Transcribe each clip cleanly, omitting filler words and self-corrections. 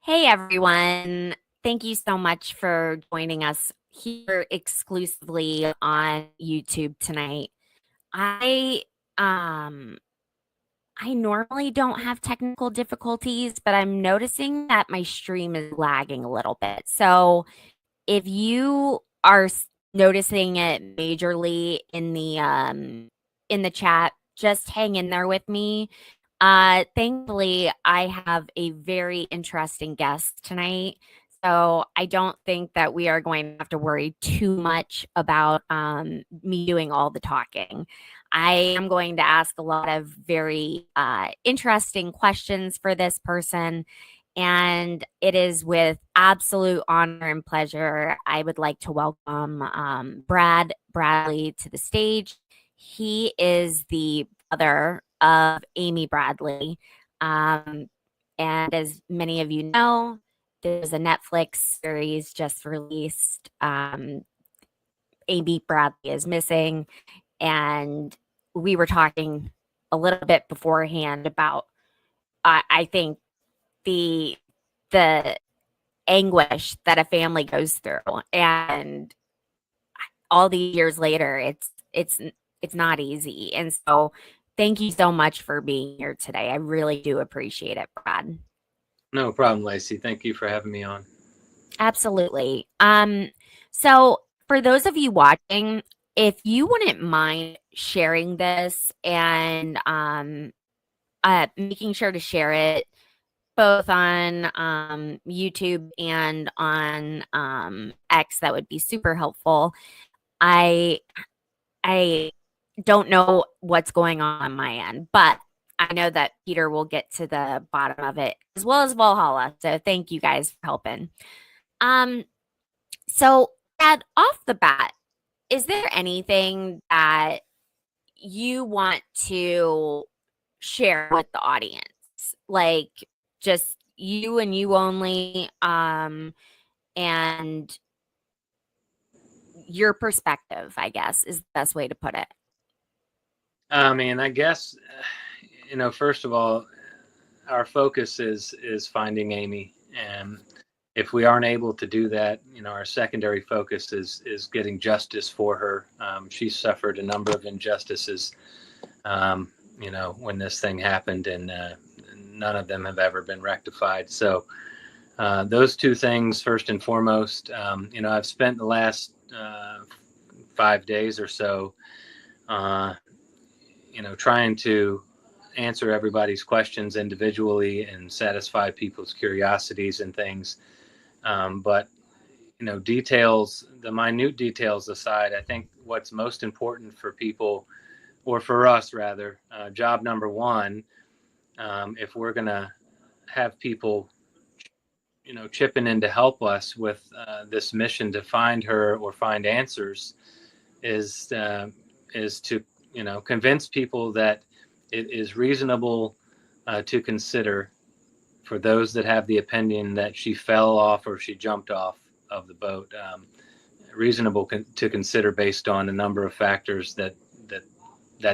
Hey everyone. Thank you so much for joining us here exclusively on YouTube tonight. I um I normally don't have technical difficulties, but I'm noticing that my stream is lagging a little bit. So if you are noticing it majorly in the chat, just hang in there with me. Thankfully, I have a very interesting guest tonight. So I don't think that we are going to have to worry too much about me doing all the talking. I am going to ask a lot of very interesting questions for this person. And it is with absolute honor and pleasure I would like to welcome Brad Bradley to the stage. He is the brother of Amy Bradley. Um, and as many of you know, there's a Netflix series just released. Amy Bradley is missing. And we were talking a little bit beforehand about, I think, the the anguish that a family goes through, and all these years later it's not easy. And so thank you so much for being here today. I really do appreciate it, Brad. No problem, Lacey. Thank you for having me on. Absolutely. So for those of you watching, if you wouldn't mind sharing this and making sure to share it both on YouTube and on X, that would be super helpful. I I don't know what's going on my end, but I know that Peter will get to the bottom of it as well as Valhalla. So thank you guys for helping. Um, so Dad, off the bat, is there anything that you want to share with the audience? Like just you and you only, and your perspective, I guess, is the best way to put it. I guess, first of all, our focus is finding Amy, and if we aren't able to do that, our secondary focus is getting justice for her. She suffered a number of injustices, when this thing happened, and none of them have ever been rectified. So those two things, first and foremost. I've spent the last 5 days or so, trying to answer everybody's questions individually and satisfy people's curiosities and things. But details, the minute details aside, I think what's most important for people, or for us rather, job number one, if we're going to have people, chipping in to help us with this mission to find her or find answers, is to convince people that it is reasonable to consider, for those that have the opinion that she fell off or she jumped off of the boat, reasonable to consider based on a number of factors that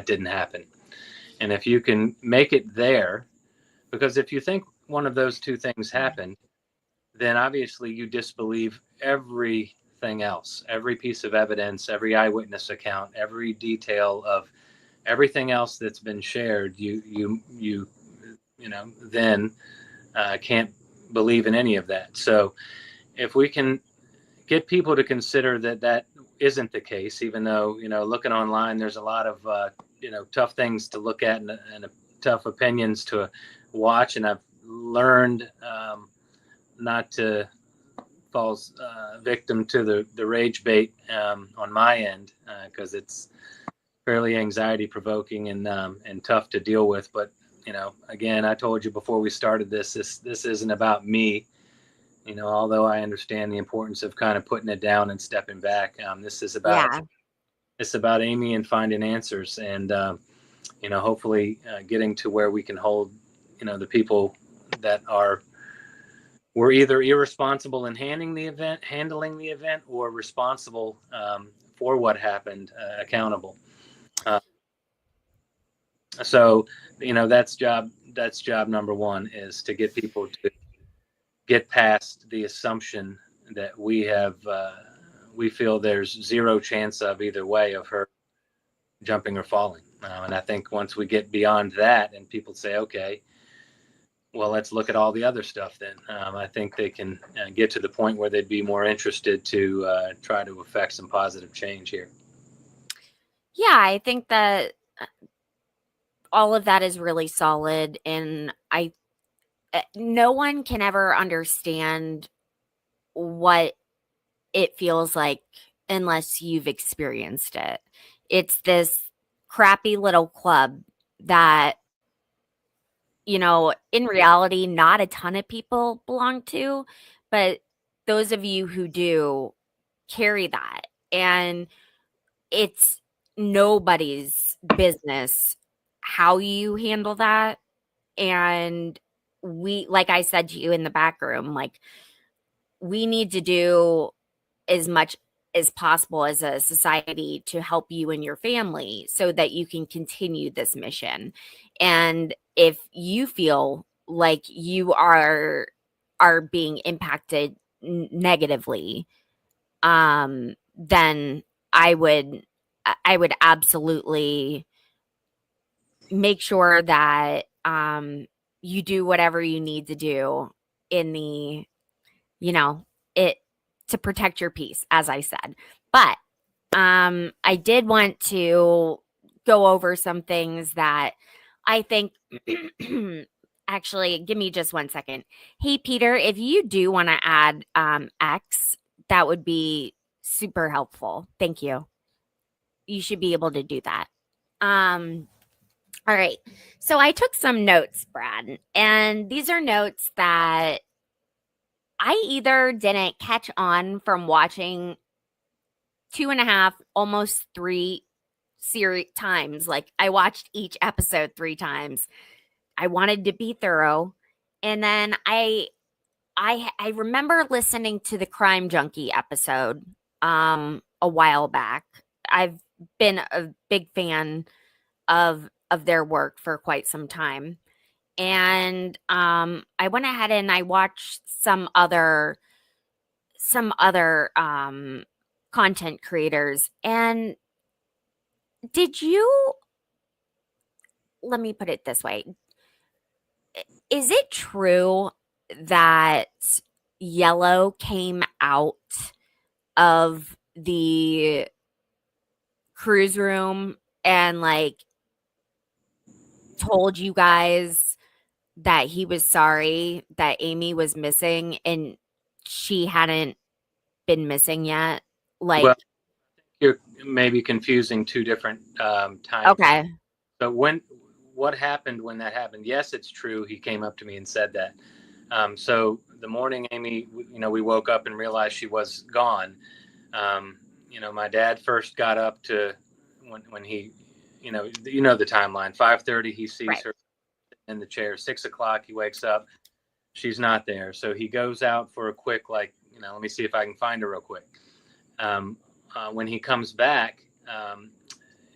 didn't happen. And if you can make it there, because if you think one of those two things happened, then obviously you disbelieve everything else, every piece of evidence, every eyewitness account, every detail of everything else that's been shared. You then can't believe in any of that. So if we can get people to consider that isn't the case, even though, looking online, there's a lot of, tough things to look at, and tough opinions to watch. And I've learned not to fall victim to the rage bait on my end, because it's fairly anxiety provoking and tough to deal with. But again, I told you before we started this isn't about me. Although I understand the importance of kind of putting it down and stepping back, this is about Yeah. it's about Amy and finding answers, and hopefully getting to where we can hold the people that were either irresponsible in handling the event, or responsible for what happened, accountable. So that's job number one, is to get people to get past the assumption that we feel there's zero chance of either way of her jumping or falling. And I think once we get beyond that and people say, okay, well, let's look at all the other stuff then. I think they can get to the point where they'd be more interested to try to affect some positive change here. Yeah, I think that all of that is really solid. And no one can ever understand what it feels like unless you've experienced it. It's this crappy little club that, in reality, not a ton of people belong to, but those of you who do carry that. And it's nobody's business how you handle that. And like I said to you in the back room, like, we need to do as much as possible as a society to help you and your family so that you can continue this mission. And if you feel like you are being impacted negatively, then I would absolutely make sure that you do whatever you need to do in the it to protect your peace, as I said. But I did want to go over some things that I think actually, give me just 1 second. Hey Peter, if you do want to add X, that would be super helpful. Thank you. You should be able to do that. All right. So I took some notes, Brad, and these are notes that I either didn't catch on from watching 2.5, almost 3 series times. Like, I watched each episode 3 times. I wanted to be thorough. And then I remember listening to the Crime Junkie episode a while back. I've been a big fan of their work for quite some time. And I went ahead and I watched some other content creators. And did you, let me put it this way, is it true that Yellow came out of the cruise room and like told you guys that he was sorry that Amy was missing and she hadn't been missing yet? Like, Well, you're maybe confusing two different times. okay. So what happened when that happened? Yes, it's true. He came up to me and said that. So the morning Amy, we woke up and realized she was gone. My dad first got up to when he, the timeline. 5:30, he sees Right. her in the chair. 6 o'clock, he wakes up. She's not there. So he goes out for a quick, let me see if I can find her real quick. When he comes back,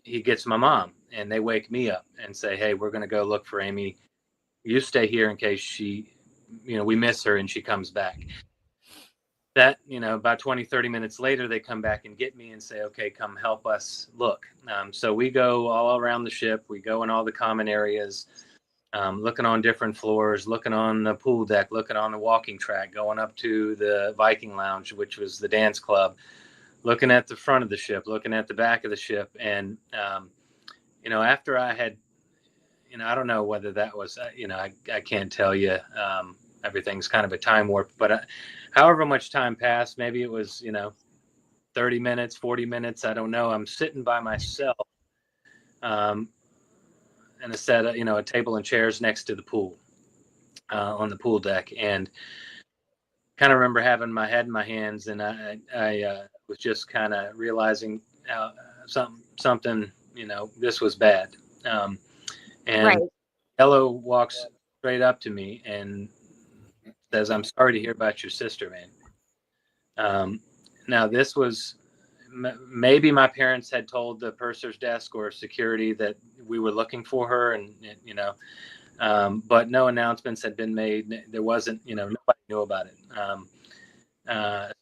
he gets my mom, and they wake me up and say, hey, we're going to go look for Amy. You stay here in case she, we miss her and she comes back. That, about 20, 30 minutes later, they come back and get me and say, okay, come help us look. So we go all around the ship. We go in all the common areas, looking on different floors, looking on the pool deck, looking on the walking track, going up to the Viking Lounge, which was the dance club, looking at the front of the ship, looking at the back of the ship. And, after I had, I don't know whether that was, I can't tell you. Everything's kind of a time warp, but however much time passed, maybe it was, 30 minutes, 40 minutes. I don't know. I'm sitting by myself in a set of, a table and chairs next to the pool on the pool deck. And kind of remember having my head in my hands, and I was just kind of realizing something, this was bad. And Right. Yellow walks straight up to me and says, I'm sorry to hear about your sister, man. Now, this was maybe my parents had told the purser's desk or security that we were looking for her, and But no announcements had been made. There wasn't, nobody knew about it.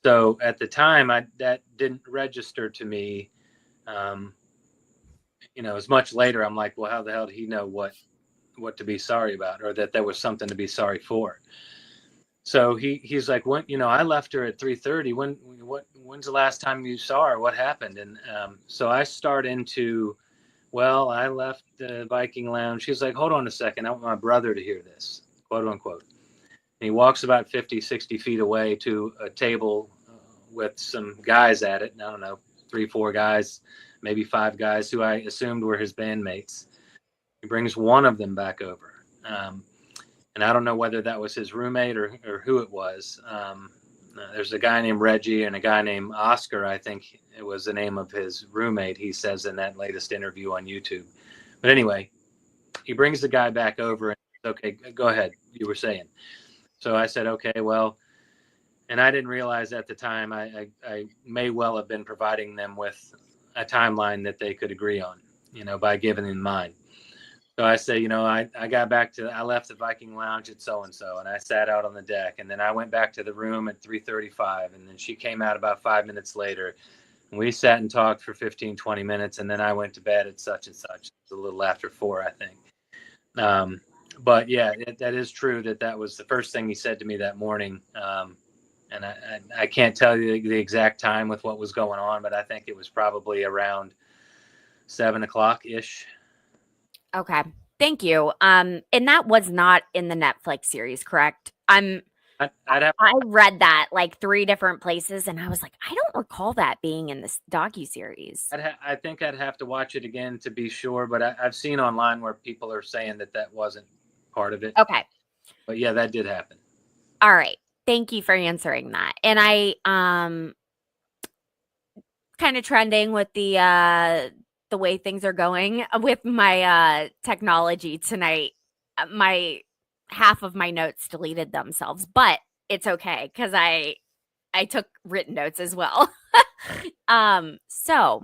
So at the time, that didn't register to me. As much later, I'm like, well, how the hell did he know what to be sorry about, or that there was something to be sorry for? So he's like, when, I left her at 3:30. When's the last time you saw her? What happened? And so I start into, well, I left the Viking Lounge. She's like, hold on a second. I want my brother to hear this, quote unquote. And he walks about 50, 60 feet away to a table with some guys at it. I don't know, 3, 4 guys, maybe 5 guys who I assumed were his bandmates. He brings one of them back over. And I don't know whether that was his roommate or who it was. There's a guy named Reggie and a guy named Oscar. I think it was the name of his roommate, he says in that latest interview on YouTube. But anyway, he brings the guy back over and says, okay, go ahead. You were saying. So I said, okay, well, and I didn't realize at the time I may well have been providing them with a timeline that they could agree on, by giving them mine. So I say, I left the Viking Lounge at so-and-so, and I sat out on the deck, and then I went back to the room at 3:35, and then she came out about 5 minutes later, and we sat and talked for 15, 20 minutes, and then I went to bed at such and such. It was a little after 4, I think. But yeah, that is true that was the first thing he said to me that morning. And I can't tell you the exact time with what was going on, but I think it was probably around 7 o'clock-ish. Okay. Thank you. And that was not in the Netflix series, correct? I read that like 3 different places, and I was like, I don't recall that being in this docuseries. I think I'd have to watch it again to be sure, but I've seen online where people are saying that wasn't part of it. Okay. But yeah, that did happen. All right. Thank you for answering that. And I kind of trending with the way things are going with my technology tonight. My half of my notes deleted themselves, but it's okay because I took written notes as well. So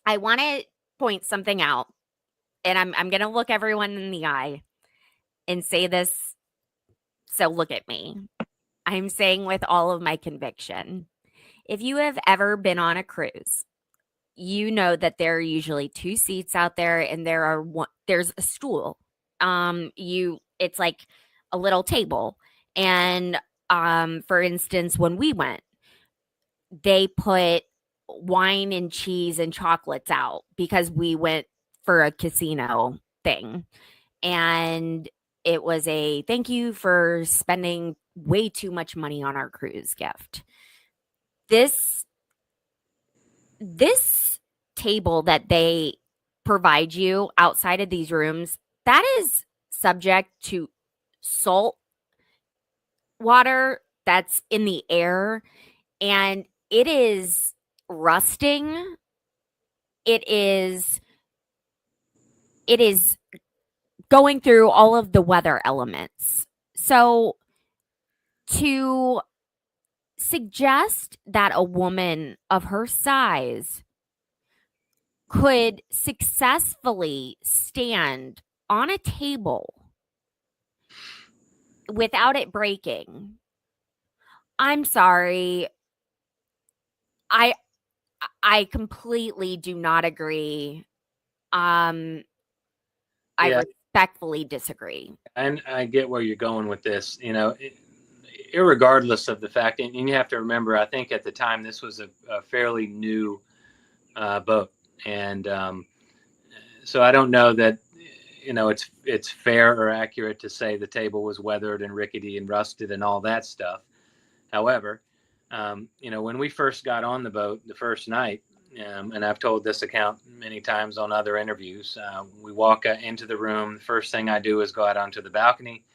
I want to point something out, and I'm gonna look everyone in the eye and say this. So look at me. I'm saying with all of my conviction. If you have ever been on a cruise, you know that there are usually 2 seats out there, and there's a stool. It's like a little table. And for instance, when we went, they put wine and cheese and chocolates out because we went for a casino thing. And it was a thank you for spending way too much money on our cruise gift. This table that they provide you outside of these rooms, that is subject to salt water that's in the air, and it is rusting. It is going through all of the weather elements. So to suggest that a woman of her size could successfully stand on a table without it breaking, I'm sorry. I completely do not agree. I respectfully disagree. And I get where you're going with this, irregardless of the fact, and you have to remember, I think at the time this was a fairly new boat. And so I don't know that, it's fair or accurate to say the table was weathered and rickety and rusted and all that stuff. However, when we first got on the boat the first night, and I've told this account many times on other interviews, we walk into the room. The first thing I do is go out onto the balcony.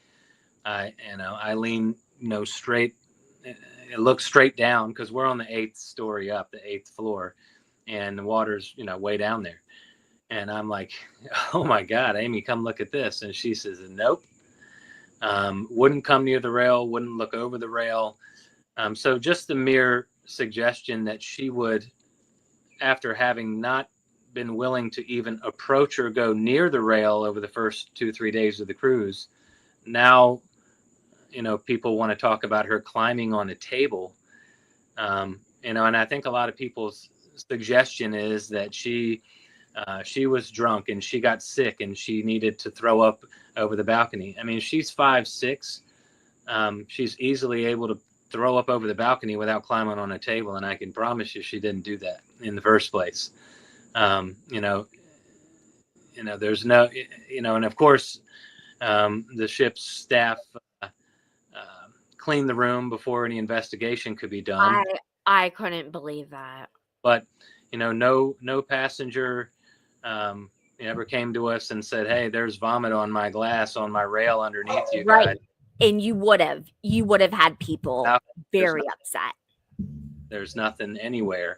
I lean, straight. It looks straight down because we're on the 8th story up, the 8th floor, and the water's, way down there. And I'm like, oh my God, Amy, come look at this. And she says, nope. Wouldn't come near the rail, wouldn't look over the rail. So just the mere suggestion that she would, after having not been willing to even approach or go near the rail over the first 2-3 days of the cruise. Now, people want to talk about her climbing on a table. And I think a lot of people's suggestion is that she was drunk and she got sick and she needed to throw up over the balcony. I mean, she's 5'6". She's easily able to throw up over the balcony without climbing on a table. And I can promise you she didn't do that in the first place. There's no, and of course, the ship's staff cleaned the room before any investigation could be done. I couldn't believe that. But, no passenger ever came to us and said, "Hey, there's vomit on my glass on my rail underneath you guys." Right. And you would have had people very upset. There's nothing anywhere.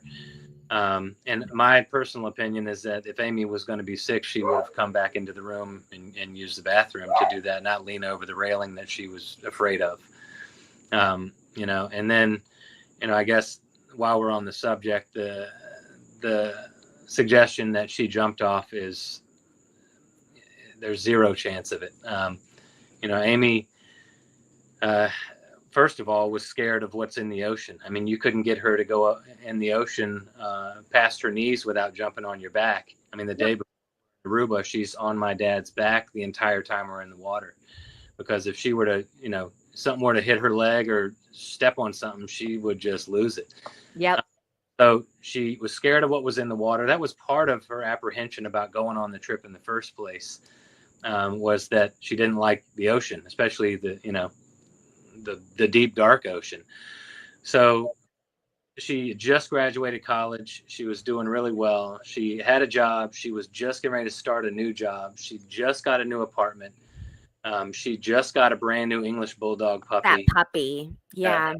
And my personal opinion is that if Amy was going to be sick, she would have come back into the room and used the bathroom to do that, not lean over the railing that she was afraid of. And then, I guess while we're on the subject, the suggestion that she jumped off there's zero chance of it. Amy, first of all, was scared of what's in the ocean. I mean, you couldn't get her to go in the ocean past her knees without jumping on your back. I mean, the day before Aruba, she's on my dad's back the entire time we're in the water. Because if she were to, something were to hit her leg or step on something, she would just lose it. Yep. So she was scared of what was in the water. That was part of her apprehension about going on the trip in the first place, was that she didn't like the ocean, especially the deep, dark ocean. So she just graduated college. She was doing really well. She had a job. She was just getting ready to start a new job. She just got a new apartment. She just got a brand new English Bulldog puppy. That puppy. Yeah.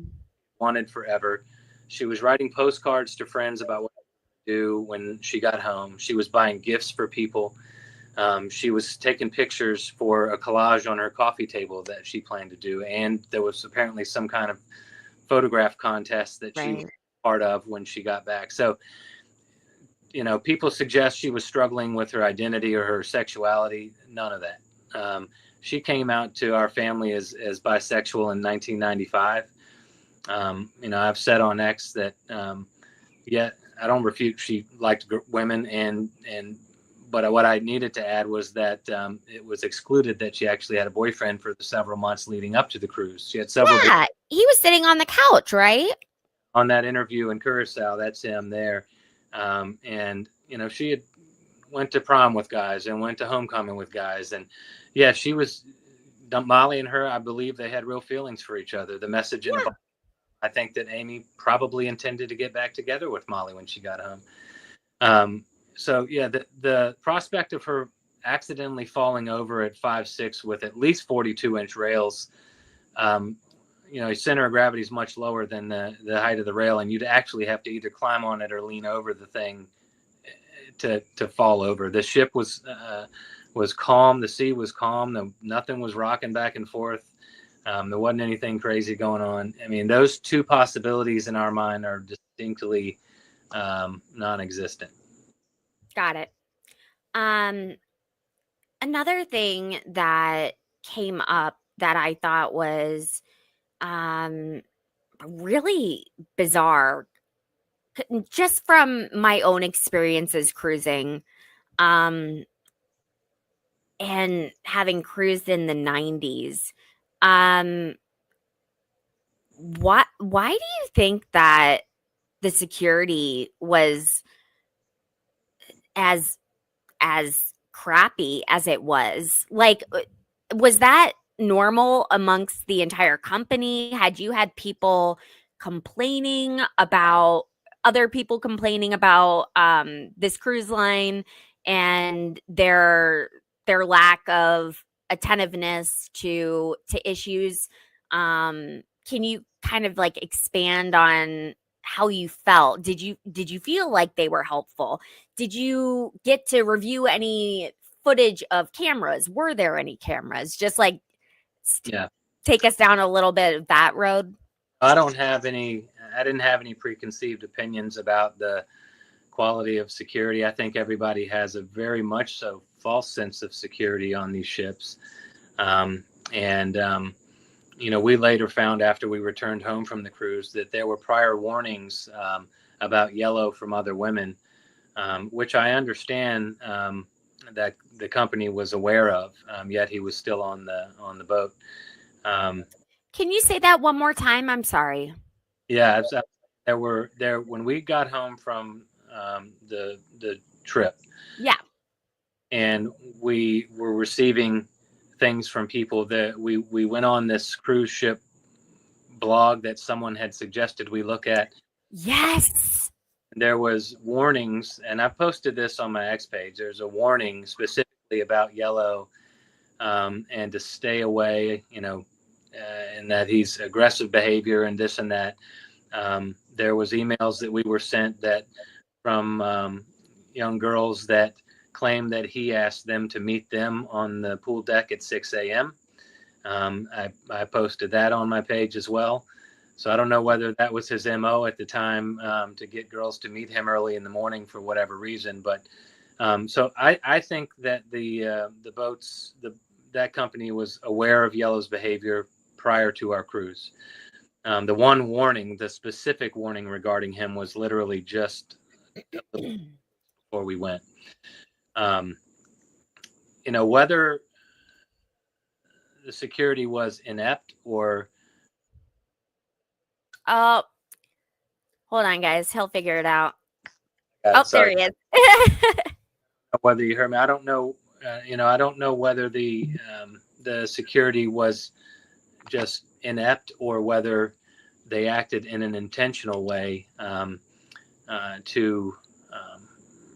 Wanted forever. She was writing postcards to friends about what to do when she got home. She was buying gifts for people. She was taking pictures for a collage on her coffee table that she planned to do. And there was apparently some kind of photograph contest that she was part of when she got back. So, people suggest she was struggling with her identity or her sexuality. None of that. She came out to our family as bisexual in 1995. I've said on X that, I don't refute she liked women, but what I needed to add was that it was excluded that she actually had a boyfriend for the several months leading up to the cruise. She had several. Yeah, he was sitting on the couch, right? On that interview in Curacao, that's him there. And, she had went to prom with guys and went to homecoming with guys. And, yeah, she was, Molly and her, I believe they had real feelings for each other. The message in the Bible, I think that Amy probably intended to get back together with Molly when she got home. So, yeah, the prospect of her accidentally falling over at 5'6" with at least 42-inch rails, center of gravity is much lower than the height of the rail, and you'd actually have to either climb on it or lean over the thing to fall over. The ship was calm. The sea was calm. Nothing was rocking back and forth. There wasn't anything crazy going on. I mean, those two possibilities in our mind are distinctly non-existent. Got it. Another thing that came up that I thought was really bizarre, just from my own experiences cruising, and having cruised in the 90s. Why do you think that the security was as crappy as it was? Like, was that normal amongst the entire company? Had you had people complaining about other people complaining about this cruise line and their lack of attentiveness to issues? Can you kind of like expand on how you felt? Did you feel like they were helpful? Did you get to review any footage of cameras? Were there any cameras? Just like take us down a little bit of that road. I didn't have any preconceived opinions about the quality of security. I think everybody has a very much so false sense of security on these ships. And we later found after we returned home from the cruise that there were prior warnings about yellow from other women, which I understand that the company was aware of, yet he was still on the boat. Can you say that one more time? I'm sorry. Yeah, there were when we got home from the trip, Yeah. and we were receiving things from people that we went on this cruise ship blog that someone had suggested we look at. Yes. There was warnings, and I posted this on my X page. There's a warning specifically about yellow, and to stay away, and that he's aggressive behavior and this and that. There was emails that we were sent that from young girls that claimed that he asked them to meet them on the pool deck at 6 a.m. I posted that on my page as well. So I don't know whether that was his MO at the time, to get girls to meet him early in the morning for whatever reason. But so I think that the boats, that company was aware of Yellow's behavior prior to our cruise. The one warning, the specific warning regarding him was literally just before we went. Whether the security was inept or... Oh, hold on, guys. He'll figure it out. Sorry. There he is. Whether you heard me, I don't know. I don't know whether the security was just inept or whether they acted in an intentional way to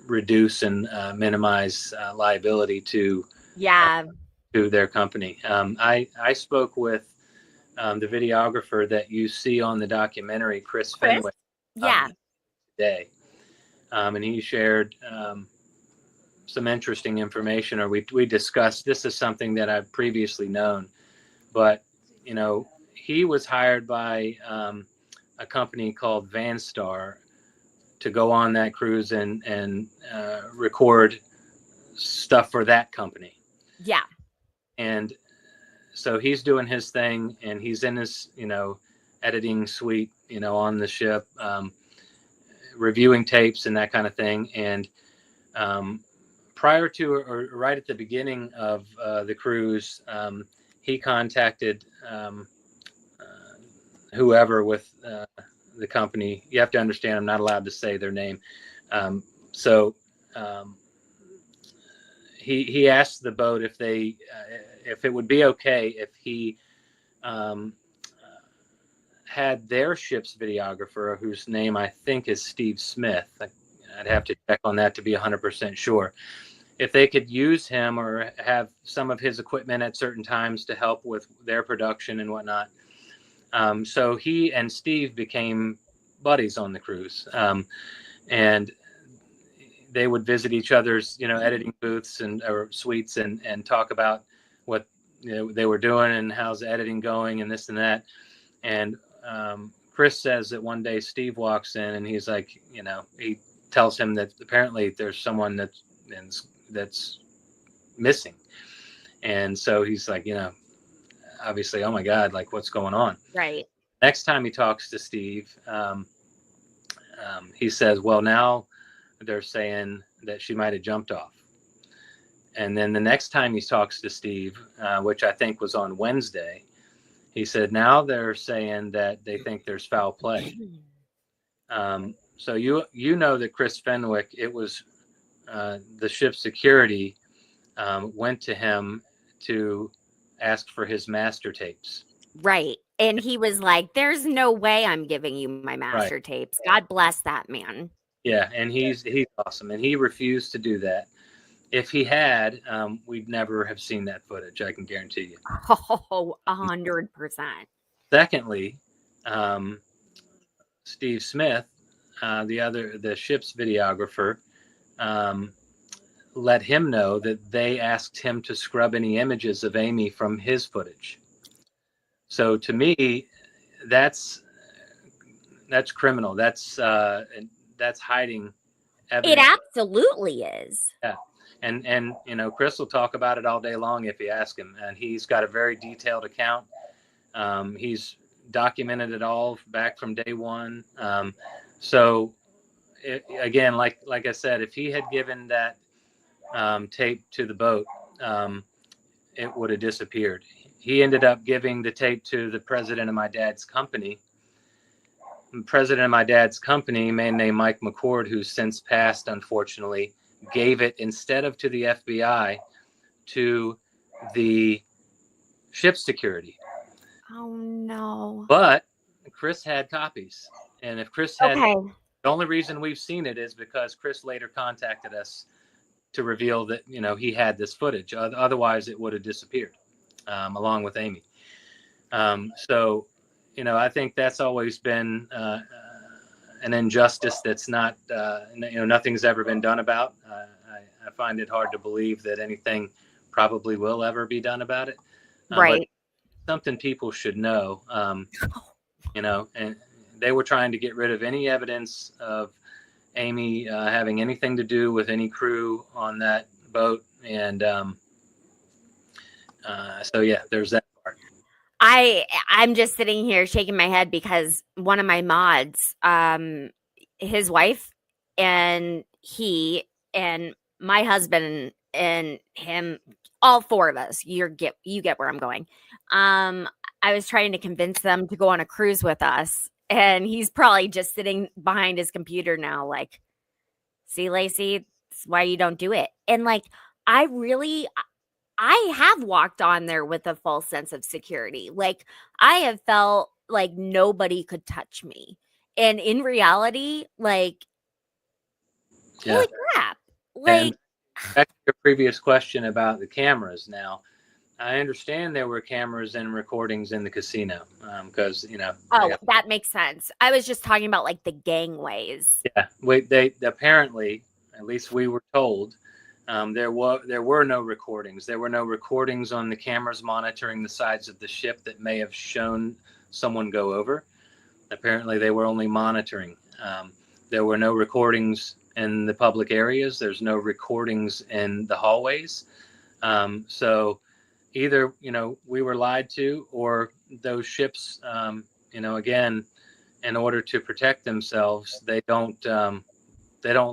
reduce and minimize liability to their company. I spoke with the videographer that you see on the documentary, Chris Fenwick, today, and he shared some interesting information, or we discussed. This is something that I've previously known, but he was hired by a company called Vanstar to go on that cruise and record stuff for that company. Yeah. And so he's doing his thing, and he's in his editing suite on the ship, reviewing tapes and that kind of thing. And prior to, or right at the beginning of the cruise, he contacted whoever with the company. You have to understand, I'm not allowed to say their name. So he asked the boat if it would be okay if he had their ship's videographer, whose name I think is Steve Smith. I'd have to check on that to be 100% sure. If they could use him or have some of his equipment at certain times to help with their production and whatnot. So he and Steve became buddies on the cruise. And they would visit each other's, editing booths or suites and talk about what they were doing and how's the editing going and this and that. And Chris says that one day Steve walks in and he's like, he tells him that apparently there's someone that's missing. And so he's like, obviously, oh my God, like what's going on? Right. Next time he talks to Steve, he says, well, now they're saying that she might have jumped off. And then the next time he talks to Steve, which I think was on Wednesday, he said, now they're saying that they think there's foul play. So you know that Chris Fenwick, it was the ship's security went to him to ask for his master tapes. Right. And he was like, there's no way I'm giving you my master tapes. God bless that man. Yeah, and he's awesome. And he refused to do that. If he had, we'd never have seen that footage, I can guarantee you. Oh, 100%. Secondly, Steve Smith, the ship's videographer, let him know that they asked him to scrub any images of Amy from his footage. So to me, that's criminal. That's hiding It evidence. absolutely is. Yeah. And Chris will talk about it all day long if you ask him, and he's got a very detailed account. He's documented it all back from day one. So again, like I said, if he had given that tape to the boat, it would have disappeared. He ended up giving the tape to the president of my dad's company. The president of my dad's company, a man named Mike McCord, who's since passed, unfortunately, gave it instead of to the FBI to the ship security. Oh no. But Chris had copies. And if Chris had, Okay. the only reason we've seen it is because Chris later contacted us to reveal that, he had this footage. Otherwise, it would have disappeared along with Amy. So, I think that's always been an injustice that's not, nothing's ever been done about. I find it hard to believe that anything probably will ever be done about it. But Right. something people should know, and they were trying to get rid of any evidence of Amy having anything to do with any crew on that boat. And so, yeah, there's that part. I'm just sitting here shaking my head because one of my mods, his wife and he and my husband and him, all four of us, you get where I'm going. I was trying to convince them to go on a cruise with us, and he's probably just sitting behind his computer now, like, see, Lacey, that's why you don't do it. And like, I have walked on there with a false sense of security. Like, I have felt like nobody could touch me. And in reality, like, Yeah. holy crap. And Like, back to your previous question about the cameras. Now, I understand there were cameras and recordings in the casino because, that makes sense. I was just talking about like the gangways. yeah, they apparently, at least we were told, there were no recordings. There were no recordings on the cameras monitoring the sides of the ship that may have shown someone go over. Apparently, they were only monitoring. There were no recordings in the public areas. There's no recordings in the hallways. So either, we were lied to, or those ships, again, in order to protect themselves, they don't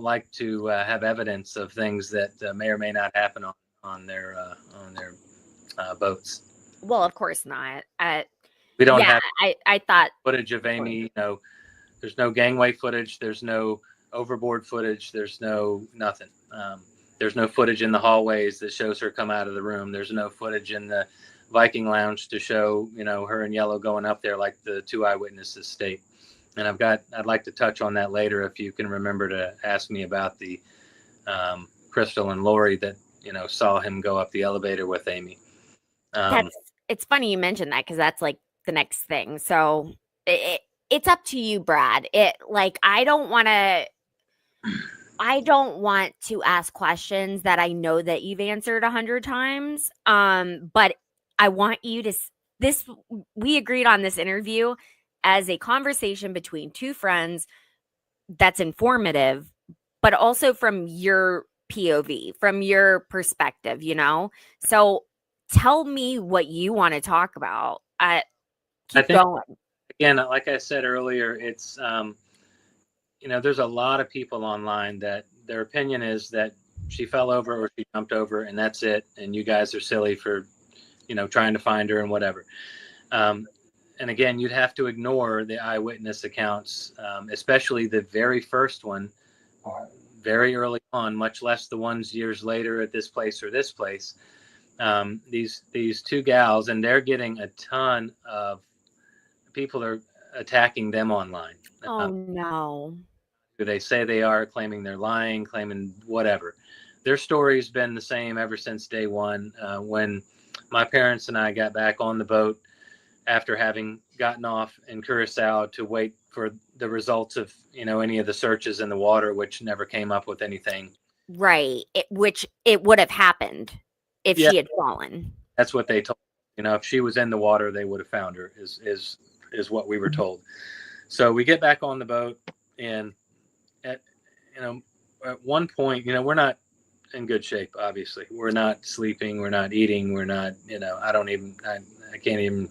like to have evidence of things that may or may not happen on their boats. Well, of course not. We don't Yeah, have I thought, footage of Amy. There's no gangway footage. There's no overboard footage. There's no nothing. There's no footage in the hallways that shows her come out of the room. There's no footage in the Viking lounge to show, her in yellow going up there like the two eyewitnesses state. And I'd like to touch on that later if you can remember to ask me about the Crystal and Lori that, saw him go up the elevator with Amy. it's funny you mentioned that because that's like the next thing. So it's up to you, Brad. I don't want to ask questions that I know that you've answered 100 times. But I want you to we agreed on this interview as a conversation between two friends that's informative, but also from your POV, from your perspective, So tell me what you want to talk about. I Keep think, going. again, like I said earlier, it's, there's a lot of people online that their opinion is that she fell over or she jumped over and that's it. And you guys are silly for, trying to find her and whatever. And again, you'd have to ignore the eyewitness accounts, especially the very first one, very early on, much less the ones years later at this place or this place. These two gals, and they're getting a ton of people are attacking them online. Oh no. Who they say they are, claiming they're lying, claiming whatever. Their story's been the same ever since day one. When my parents and I got back on the boat after having gotten off in Curacao to wait for the results of, any of the searches in the water, which never came up with anything. Right. Which it would have happened if she had fallen. That's what they told. If she was in the water, they would have found her. Is what we were told. So we get back on the boat, and at one point, we're not in good shape. Obviously, we're not sleeping, we're not eating, we're not. I can't even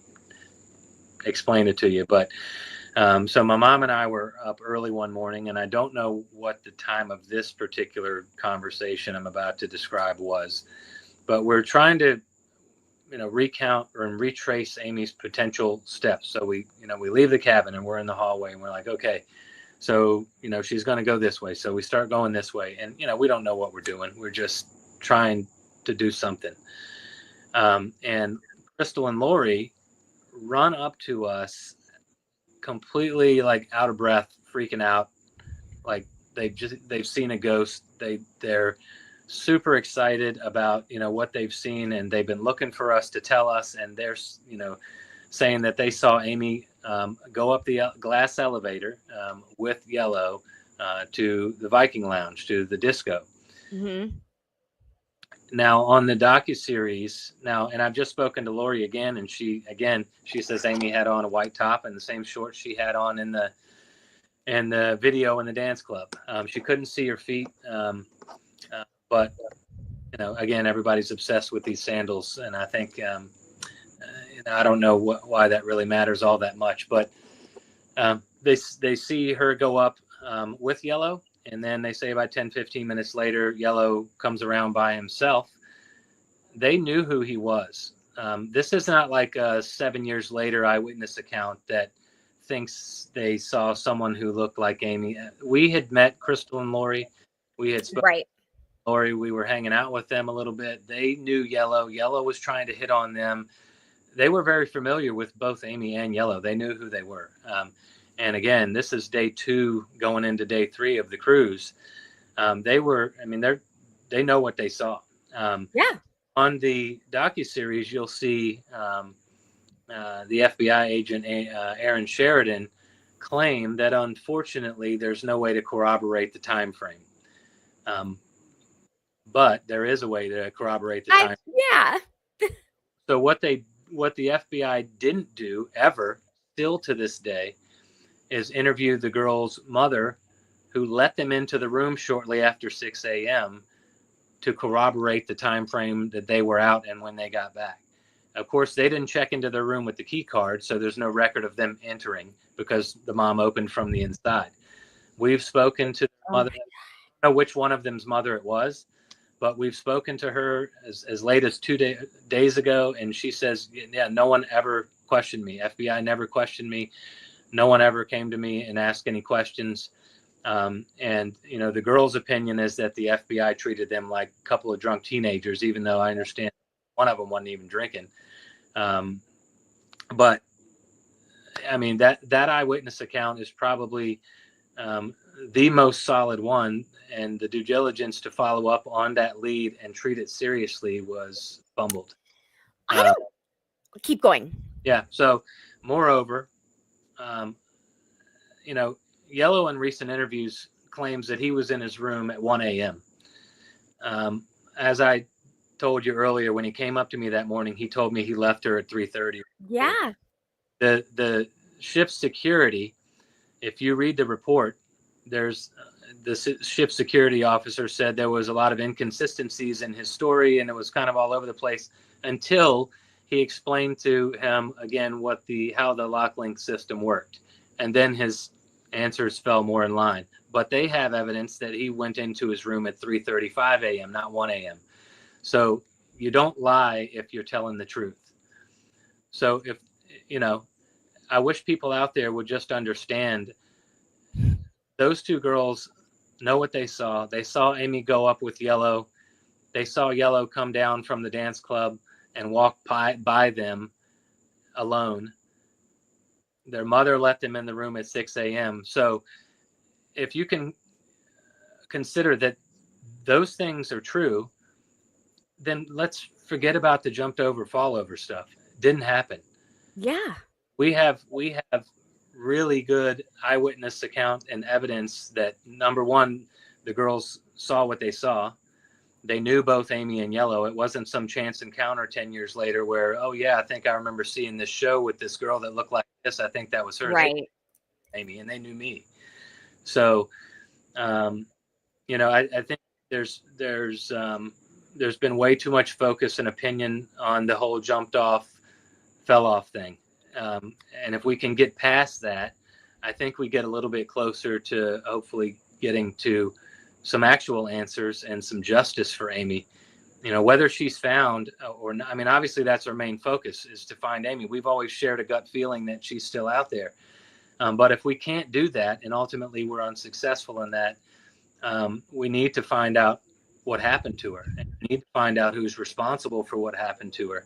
explain it to you. But so my mom and I were up early one morning, and I don't know what the time of this particular conversation I'm about to describe was, but we're trying to recount and retrace Amy's potential steps. So we leave the cabin and we're in the hallway and we're like, okay, so she's going to go this way. So we start going this way, and we don't know what we're doing. We're just trying to do something. And Crystal and Lori run up to us completely like out of breath, freaking out, like they've seen a ghost. They're super excited about what they've seen, and they've been looking for us to tell us, and they're saying that they saw Amy go up the glass elevator with Yellow to the Viking Lounge, to the disco. Mm-hmm. Now on the docuseries and I've just spoken to Lori again, and she says Amy had on a white top and the same shorts she had on in the video in the dance club. She couldn't see her feet, but again, everybody's obsessed with these sandals, and I think I don't know why that really matters all that much, but they see her go up with Yellow, and then they say about 10-15 minutes later, Yellow comes around by himself. They knew who he was. This is not like a 7 years later eyewitness account that thinks they saw someone who looked like Amy. We had met Crystal and Lori. We had spoken Right. to Lori. We were hanging out with them a little bit. They knew Yellow. Yellow was trying to hit on them. They were very familiar with both Amy and Yellow. They knew who they were. And again, this is day 2 going into day 3 of the cruise. They know what they saw. Yeah. On the docuseries, you'll see the FBI agent, Aaron Sheridan, claim that unfortunately there's no way to corroborate the time frame. But there is a way to corroborate the time. Yeah. So what the FBI didn't do ever, still to this day, is interview the girl's mother, who let them into the room shortly after 6 a.m. to corroborate the time frame that they were out and when they got back. Of course, they didn't check into their room with the key card, so there's no record of them entering because the mom opened from the inside. We've spoken to the mother. I don't know which one of them's mother it was, but we've spoken to her as late as 2 days ago, and she says, yeah, no one ever questioned me. FBI never questioned me. No one ever came to me and asked any questions. And the girl's opinion is that the FBI treated them like a couple of drunk teenagers, even though I understand one of them wasn't even drinking. But I mean, that eyewitness account is probably the most solid one, and the due diligence to follow up on that lead and treat it seriously was fumbled. Keep going. Yeah. So moreover, Yellow in recent interviews claims that he was in his room at 1 a.m. As I told you earlier, when he came up to me that morning, he told me he left her at 3:30. Yeah. The ship's security, if you read the report, there's the ship security officer said there was a lot of inconsistencies in his story, and it was kind of all over the place until he explained to him again how the lock link system worked, and then his answers fell more in line. But they have evidence that he went into his room at 3:35 a.m., not 1 a.m. So you don't lie if you're telling the truth. So if I wish people out there would just understand, those two girls know what they saw. They saw Amy go up with Yellow. They saw Yellow come down from the dance club and walk by them alone. Their mother let them in the room at 6 a.m. So if you can consider that those things are true, then let's forget about the jumped over, fall over stuff. It didn't happen. Yeah. We have really good eyewitness account and evidence that, number one, the girls saw what they saw. They knew both Amy and Yellow. It wasn't some chance encounter 10 years later where, oh yeah, I think I remember seeing this show with this girl that looked like this. I think that was her. Right. Amy, and they knew me. So, I think there's been way too much focus and opinion on the whole fell off thing. And if we can get past that, I think we get a little bit closer to hopefully getting to some actual answers and some justice for Amy. Whether she's found or not. I mean, obviously that's our main focus, is to find Amy. We've always shared a gut feeling that she's still out there. But if we can't do that, and ultimately we're unsuccessful in that, we need to find out what happened to her. And we need to find out who's responsible for what happened to her.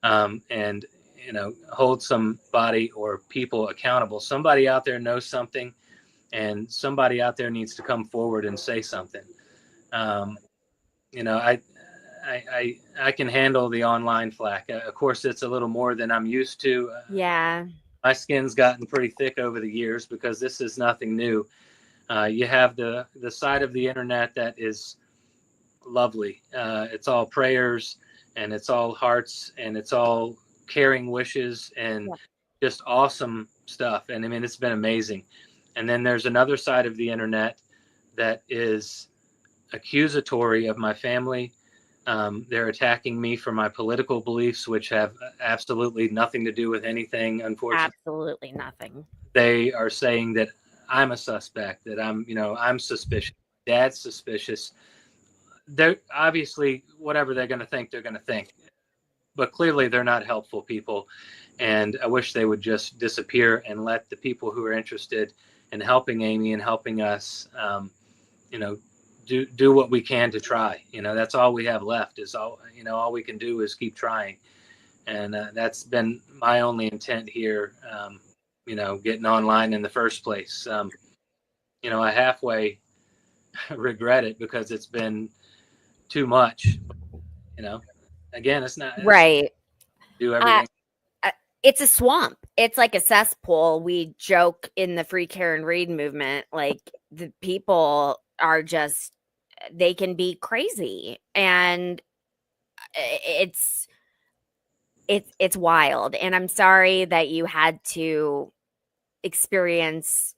And hold somebody or people accountable. Somebody out there knows something, and somebody out there needs to come forward and say something. I can handle the online flack. Of course, it's a little more than I'm used to. Yeah. My skin's gotten pretty thick over the years because this is nothing new. You have the side of the internet that is lovely. It's all prayers, and it's all hearts, and it's all caring wishes, and just awesome stuff. And I mean, it's been amazing. And then there's another side of the internet that is accusatory of my family. They're attacking me for my political beliefs, which have absolutely nothing to do with anything, unfortunately. Absolutely nothing. They are saying that I'm a suspect, that I'm suspicious. Dad's suspicious. They're obviously, whatever they're going to think, they're going to think. But clearly they're not helpful people. And I wish they would just disappear and let the people who are interested in helping Amy and helping us, do what we can to try. That's all we have left, is all we can do is keep trying. And that's been my only intent here, getting online in the first place. I halfway regret it because it's been too much. Again, it's not Right. do everything. It's a swamp. It's like a cesspool. We joke in the Free Karen Reed movement, like the people are just, they can be crazy, and it's wild. And I'm sorry that you had to experience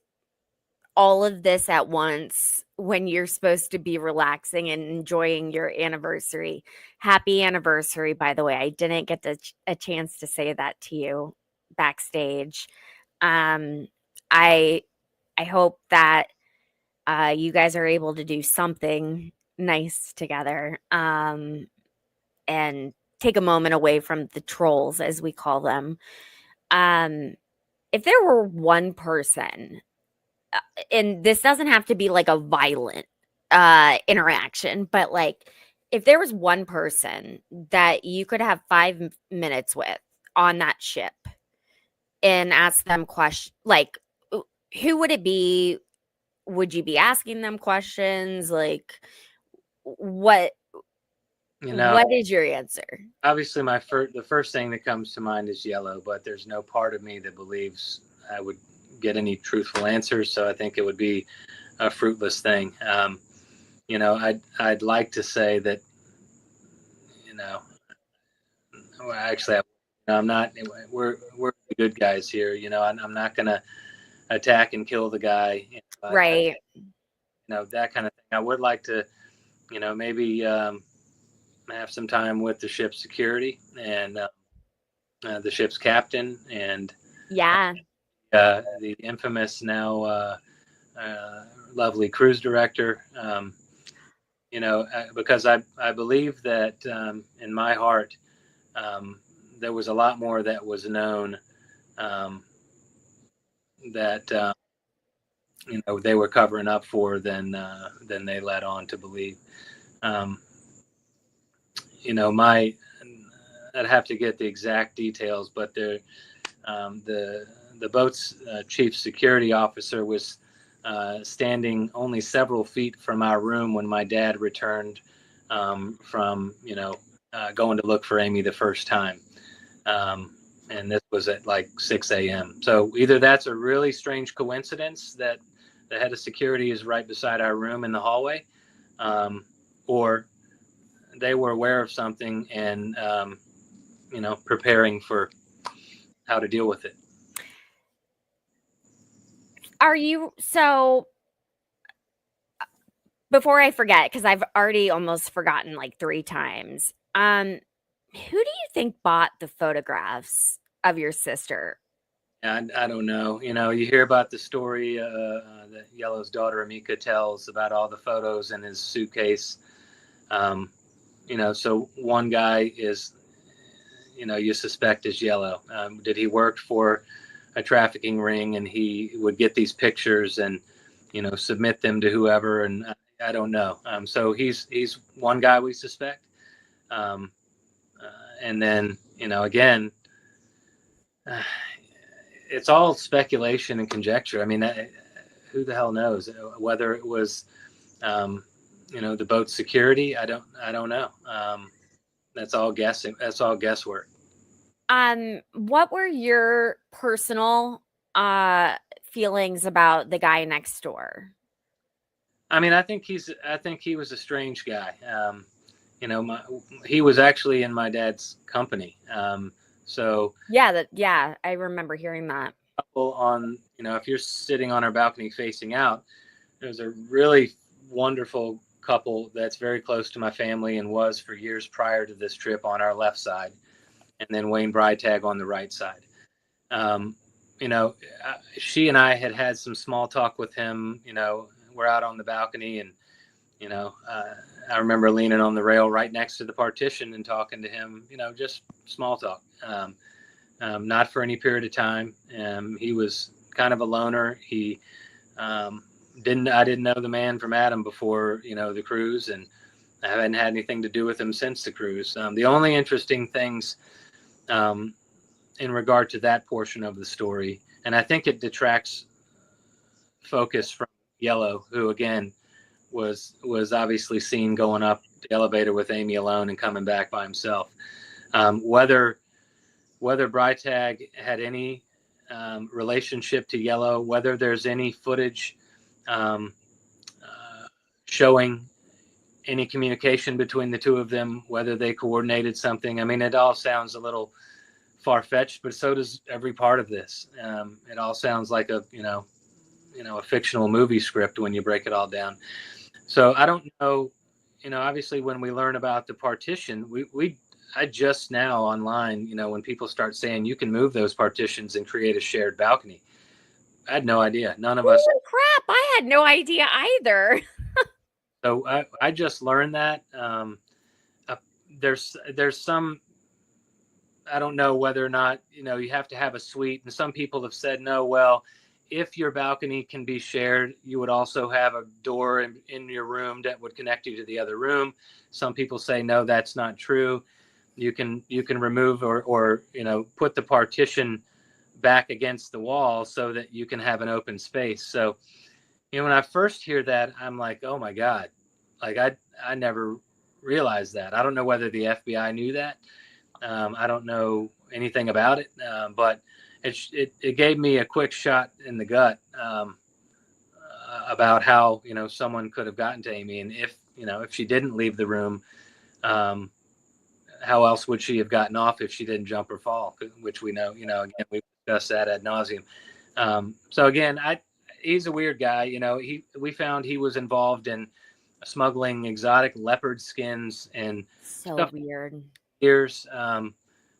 all of this at once when you're supposed to be relaxing and enjoying your anniversary. Happy anniversary, by the way. I didn't get a chance to say that to you backstage. I hope that you guys are able to do something nice together, and take a moment away from the trolls, as we call them. If there were one person, and this doesn't have to be like a violent interaction, but like if there was one person that you could have 5 minutes with on that ship and ask them questions, like who would it be? Would you be asking them questions? Like what is your answer? Obviously the first thing that comes to mind is yellow, but there's no part of me that believes I would get any truthful answers. So I think it would be a fruitless thing. I'd like to say that, well, actually, I'm not. We're the good guys here. I'm not going to attack and kill the guy. Right. That kind of thing. I would like to, maybe have some time with the ship's security and the ship's captain and the infamous now lovely cruise director. Because I believe that in my heart there was a lot more that was known that they were covering up for than they let on to believe. I'd have to get the exact details, but the boat's chief security officer was standing only several feet from our room when my dad returned from going to look for Amy the first time. And this was at like 6 a.m. So either that's a really strange coincidence that the head of security is right beside our room in the hallway, or they were aware of something and, preparing for how to deal with it. Are you, so before I forget, because I've already almost forgotten like 3 times. Who do you think bought the photographs of your sister? I don't know. You hear about the story that Yellow's daughter Amika tells about all the photos in his suitcase. Um, so one guy is, you suspect is Yellow. Did he work for a trafficking ring and he would get these pictures and, submit them to whoever? And I don't know. So he's one guy we suspect. Um, and then, again, uh, it's all speculation and conjecture. I mean, who the hell knows whether it was, the boat's security? I don't know. That's all guessing. That's all guesswork. What were your personal feelings about the guy next door? I mean, I think he was a strange guy. He was actually in my dad's company. So Yeah, I remember hearing that. on, if you're sitting on our balcony facing out, there's a really wonderful couple that's very close to my family and was for years prior to this trip on our left side, and then Wayne Breitag on the right side. Um, she and I had some small talk with him. We're out on the balcony, and I remember leaning on the rail right next to the partition and talking to him. Just small talk. Not for any period of time. He was kind of a loner. He I didn't know the man from Adam before the cruise, and I haven't had anything to do with him since the cruise. The only interesting things in regard to that portion of the story, and I think it detracts focus from Yellow, who again was obviously seen going up the elevator with Amy alone and coming back by himself. Whether Breitag had any relationship to Yellow, whether there's any footage showing any communication between the two of them, whether they coordinated something. I mean, it all sounds a little far-fetched, but so does every part of this. It all sounds like a fictional movie script when you break it all down. So I don't know. Obviously, when we learn about the partition, I just now online, when people start saying you can move those partitions and create a shared balcony, I had no idea. None of us. Holy crap! I had no idea either. So I just learned that. There's some. I don't know whether or not you have to have a suite, and some people have said no. Well, if your balcony can be shared, you would also have a door in your room that would connect you to the other room. Some people say no, that's not true. You can remove or put the partition back against the wall so that you can have an open space. So when I first hear that, I'm like, oh my God, like I never realized that. I don't know whether the FBI knew that. I don't know anything about it, but it gave me a quick shot in the gut about how someone could have gotten to Amy, and if she didn't leave the room, how else would she have gotten off if she didn't jump or fall? Which we know, again, we've discussed that ad nauseum. So again, he's a weird guy. We found he was involved in smuggling exotic leopard skins and So stuff weird. years.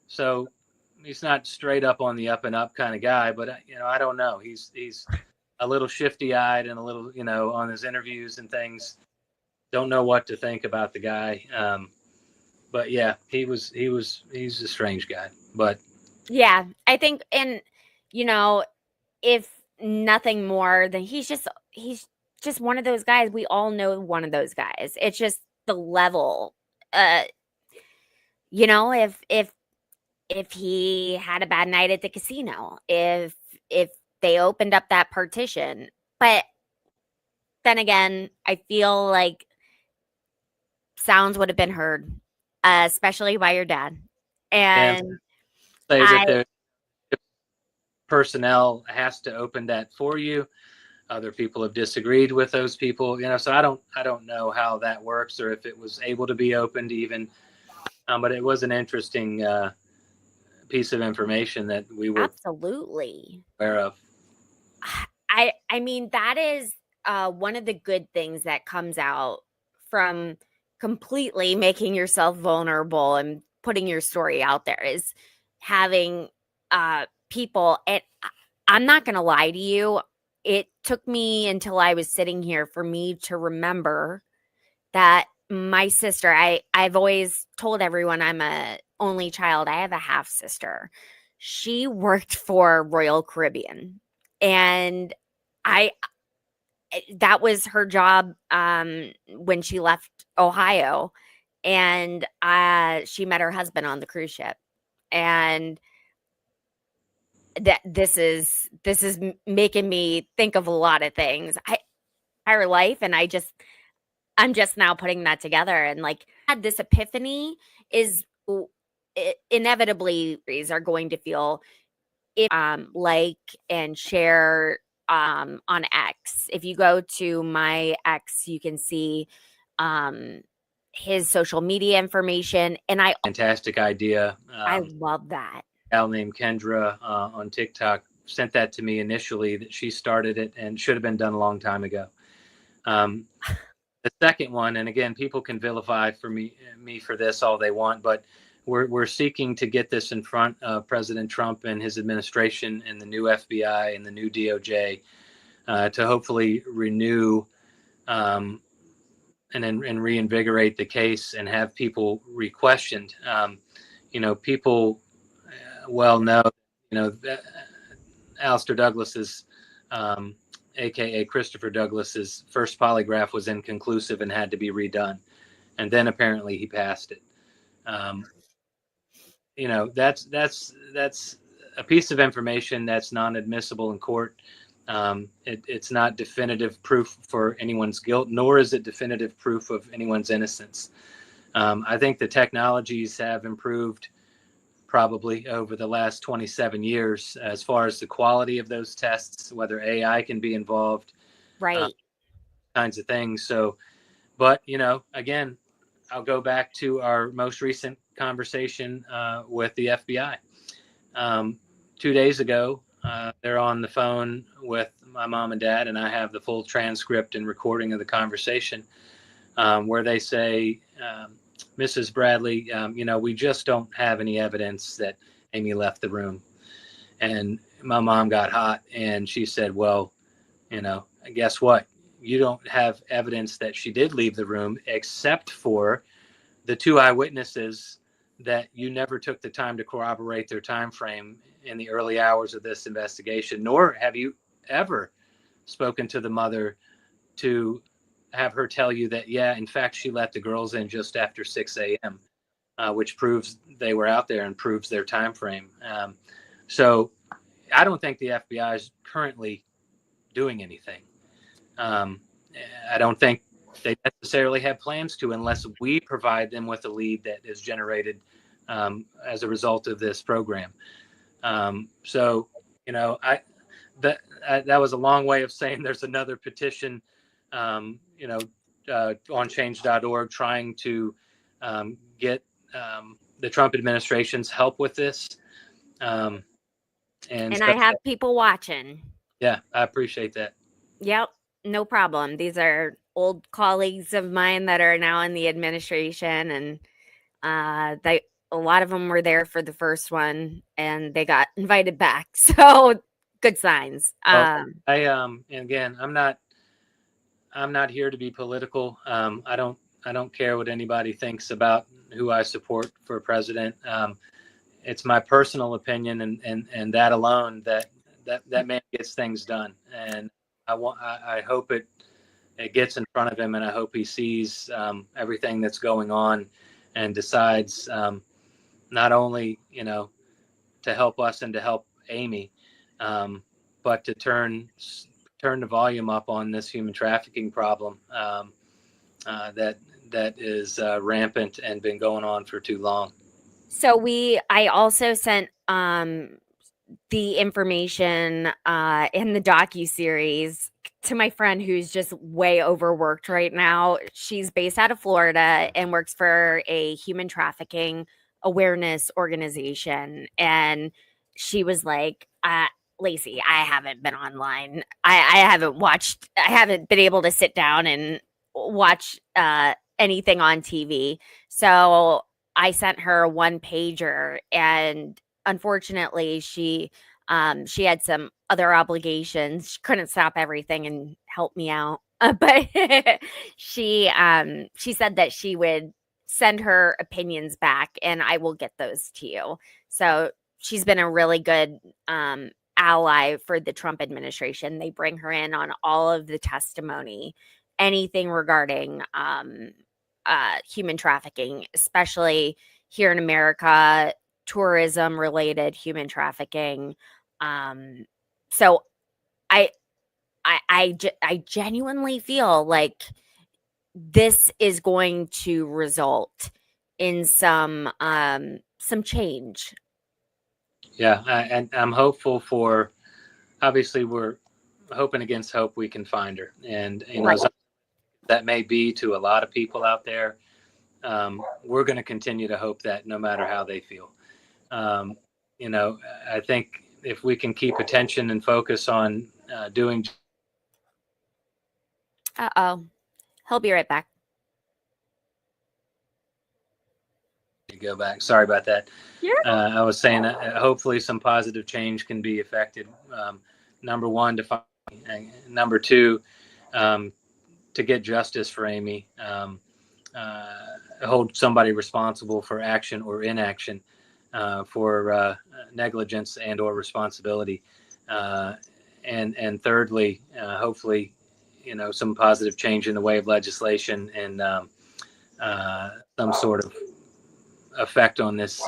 So he's not straight up on the up and up kind of guy, but I don't know. He's a little shifty eyed and a little, on his interviews and things. Don't know what to think about the guy. But yeah, he's a strange guy. But Yeah, I think, and if nothing more, then he's just one of those guys. We all know one of those guys. It's just the level. Uh, if he had a bad night at the casino, if they opened up that partition. But then again, I feel like sounds would have been heard, especially by your dad. and And say that I the personnel has to open that for you. Other people have disagreed with those people, so I don't know how that works or if it was able to be opened even. But it was an interesting piece of information that we were absolutely. aware of. I mean, that is one of the good things that comes out from completely making yourself vulnerable and putting your story out there is having people. And I'm not going to lie to you. It took me until I was sitting here for me to remember that my sister, I've always told everyone I'm a only child. I have a half sister. She worked for Royal Caribbean, and I that was her job when she left Ohio, and she met her husband on the cruise ship, and that this is making me think of a lot of things. Her life, and I'm just now putting that together, and like had this epiphany is inevitably are going to feel if like and share on X. If you go to my X, you can see his social media information, and Fantastic idea. I love that. Gal named Kendra on TikTok sent that to me initially, that she started it and should have been done a long time ago. The second one, and again, people can vilify for me for this all they want, but we're seeking to get this in front of President Trump and his administration and the new FBI and the new DOJ to hopefully renew and reinvigorate the case and have people re-questioned. People well know, Alistair Douglas's, aka Christopher Douglas's, first polygraph was inconclusive and had to be redone, and then apparently he passed it. That's a piece of information that's non-admissible in court. It's not definitive proof for anyone's guilt, nor is it definitive proof of anyone's innocence. I think the technologies have improved probably over the last 27 years as far as the quality of those tests, whether AI can be involved, Right. kinds of things. So, but, again, I'll go back to our most recent conversation with the FBI. 2 days ago, they're on the phone with my mom and dad, and I have the full transcript and recording of the conversation where they say, Mrs. Bradley, we just don't have any evidence that Amy left the room. And my mom got hot, and she said, well, guess what? You don't have evidence that she did leave the room, except for the two eyewitnesses that you never took the time to corroborate their time frame in the early hours of this investigation, nor have you ever spoken to the mother to have her tell you that, yeah, in fact, she let the girls in just after 6 a.m., which proves they were out there and proves their time frame. So I don't think the FBI is currently doing anything. I don't think they necessarily have plans to, unless we provide them with a lead that is generated as a result of this program. So, that was a long way of saying there's another petition, on change.org, trying to get the Trump administration's help with this. And so, I have people watching. yeah, I appreciate that. Yep, no problem. These are old colleagues of mine that are now in the administration, and a lot of them were there for the first one, and they got invited back. So good signs. Well, and again, I'm not here to be political. I don't care what anybody thinks about who I support for president. It's my personal opinion, and that alone, that man gets things done. And I hope it gets in front of him, and I hope he sees everything that's going on and decides not only to help us and to help Amy, but to turn the volume up on this human trafficking problem that is rampant and been going on for too long. So I also sent the information in the docu-series to my friend who's just way overworked right now. She's based out of Florida and works for a human trafficking awareness organization. And she was like, Lacey, I haven't been online. I haven't been able to sit down and watch anything on TV. So I sent her a one pager, and unfortunately she had some other obligations. She couldn't stop everything and help me out. But she said that she would send her opinions back and I will get those to you. So she's been a really good ally for the Trump administration. They bring her in on all of the testimony, anything regarding human trafficking, especially here in America, tourism related human trafficking. So I, I genuinely feel like this is going to result in some change. Yeah, and I'm hopeful for. Obviously, we're hoping against hope we can find her, and Right. that may be to a lot of people out there. We're going to continue to hope that no matter how they feel. Um, I think if we can keep attention and focus on doing. Uh-oh. He'll be right back. Go back. Sorry about that. Yeah. I was saying that hopefully some positive change can be effected. Number one, to find, number two, to get justice for Amy, hold somebody responsible for action or inaction, for negligence and or responsibility, and thirdly, hopefully, some positive change in the way of legislation and some sort of effect on this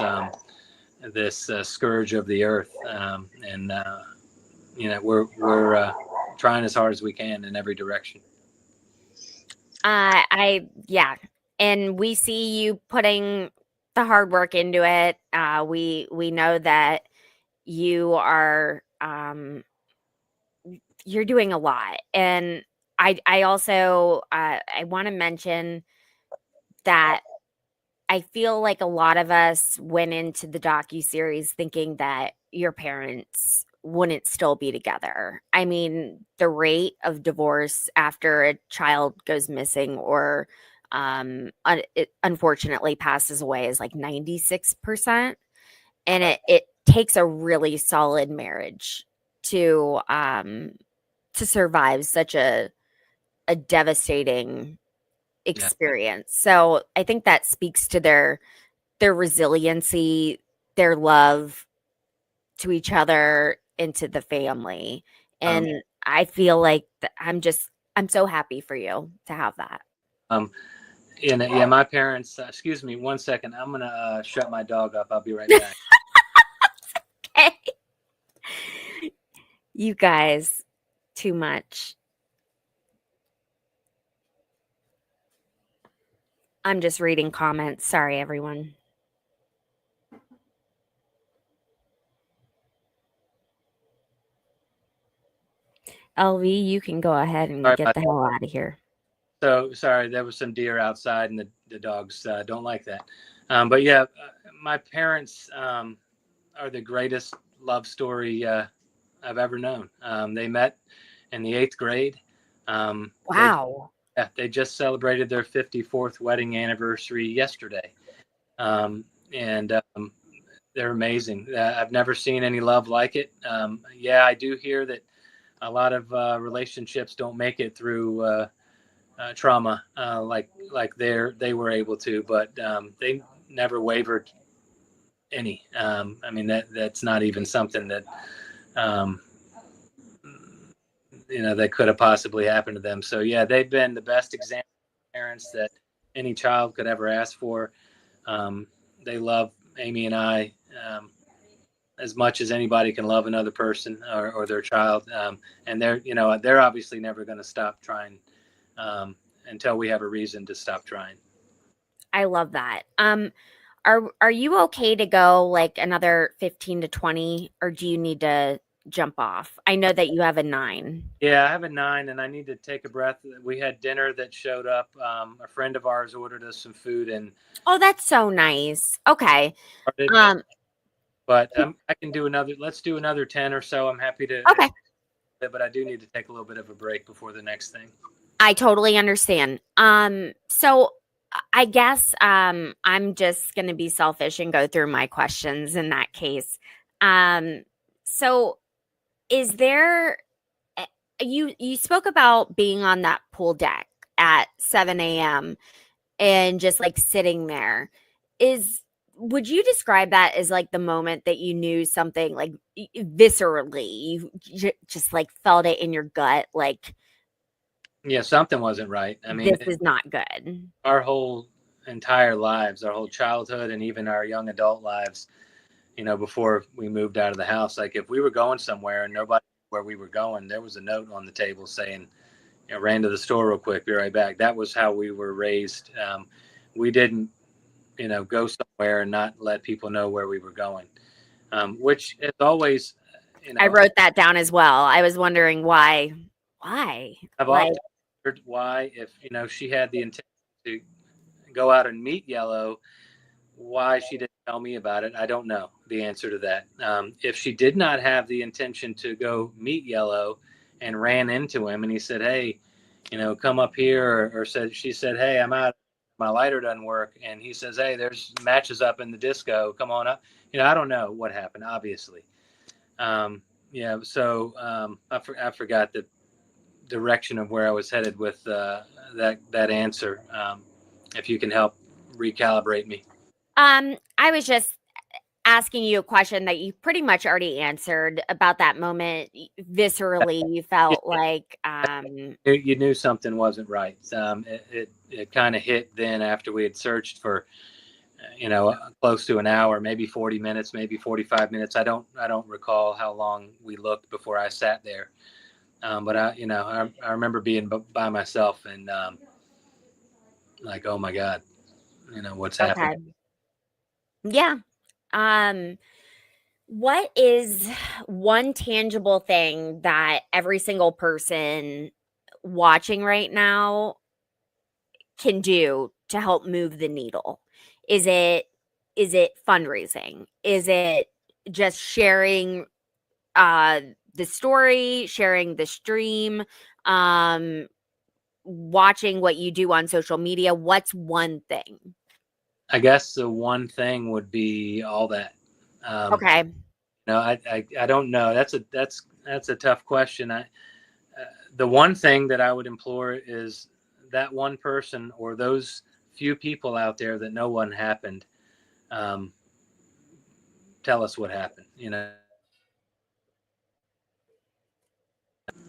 scourge of the earth, and we're trying as hard as we can in every direction. Yeah, and we see you putting the hard work into it. We know that you are you're doing a lot, and I also I want to mention that I feel like a lot of us went into the docuseries thinking that your parents wouldn't still be together. I mean, the rate of divorce after a child goes missing or it unfortunately passes away is like 96%. And it takes a really solid marriage to survive such a devastating experience. So I think that speaks to their resiliency, their love to each other and to the family. And I feel like I'm so happy for you to have that. Yeah, my parents, excuse me 1 second. I'm going to shut my dog up. I'll be right back. Okay. You guys, too much. I'm just reading comments. Sorry, everyone. LV, you can go ahead and Sorry get about the hell out of here. So sorry, there was some deer outside, and the dogs don't like that. But yeah, my parents are the greatest love story I've ever known. They met in the 8th grade. Wow. They just celebrated their 54th wedding anniversary yesterday, and they're amazing. I've never seen any love like it. Yeah, I do hear that a lot of relationships don't make it through trauma like they were able to, but they never wavered any. I mean that's not even something that that could have possibly happened to them. So yeah, they've been the best example of parents that any child could ever ask for. They love Amy and I as much as anybody can love another person or their child, and they're obviously never going to stop trying until we have a reason to stop trying. I love that. Are you okay to go like another 15 to 20 or do you need to jump off? I know that you have a 9. Yeah, I have a 9 and I need to take a breath. We had dinner that showed up. A friend of ours ordered us some food and Oh, that's so nice. Okay. started. Um But I can do another. Let's do another 10 or so. I'm happy to. Okay. But I do need to take a little bit of a break before the next thing. I totally understand. So I guess I'm just going to be selfish and go through my questions in that case. So is there eh, you spoke about being on that pool deck at 7 a.m. and just like sitting there. Is Would you describe that as like the moment that you knew something like viscerally, you just like felt it in your gut, like Yeah, something wasn't right. I mean, this is not good? our whole entire lives, our whole childhood, and even our young adult lives, before we moved out of the house, like if we were going somewhere and nobody knew where we were going, there was a note on the table saying, ran to the store real quick, be right back. That was how we were raised. We didn't, go somewhere and not let people know where we were going, which is always, I wrote that down as well. I was wondering why. Why? I've Like, often wondered why, if, she had the intent to go out and meet Yellow, why she didn't tell me about it. I don't know the answer to that. If she did not have the intention to go meet Yellow and ran into him and he said, hey, come up here, or she said, hey, I'm out, my lighter doesn't work, and he says, hey, there's matches up in the disco, come on up. I don't know what happened, obviously. I forgot the direction of where I was headed with that answer. If you can help recalibrate me. I was just asking you a question that you pretty much already answered about that moment. Viscerally, you felt like, You knew something wasn't right. It kind of hit then after we had searched for, close to an hour, maybe 40 minutes, maybe 45 minutes. I don't recall how long we looked before I sat there. But I remember being by myself and like, oh my God, what's happening? okay, yeah. Um, what is one tangible thing that every single person watching right now can do to help move the needle? Is it fundraising? Is it just sharing uh the story, sharing the stream, um watching what you do on social media? What's one thing? I guess the one thing would be all that. Okay. No, I don't know. That's a tough question. The one thing that I would implore is that one person or those few people out there that know what happened. Um, Tell us what happened.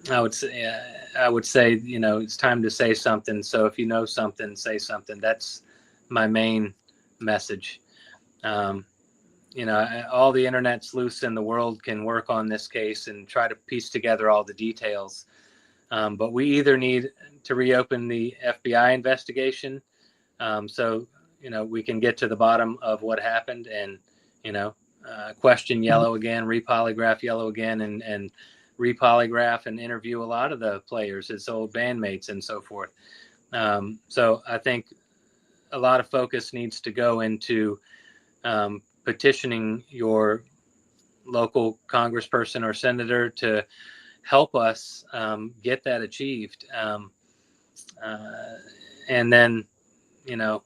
I would say, it's time to say something. So if you know something, say something. That's my main message. Um, all the internet sleuths in the world can work on this case and try to piece together all the details. But we either need to reopen the FBI investigation, so we can get to the bottom of what happened, and question Yellow again, repolygraph Yellow again, and repolygraph and interview a lot of the players, his old bandmates, and so forth. So I think a lot of focus needs to go into petitioning your local congressperson or senator to help us get that achieved. And then, you know,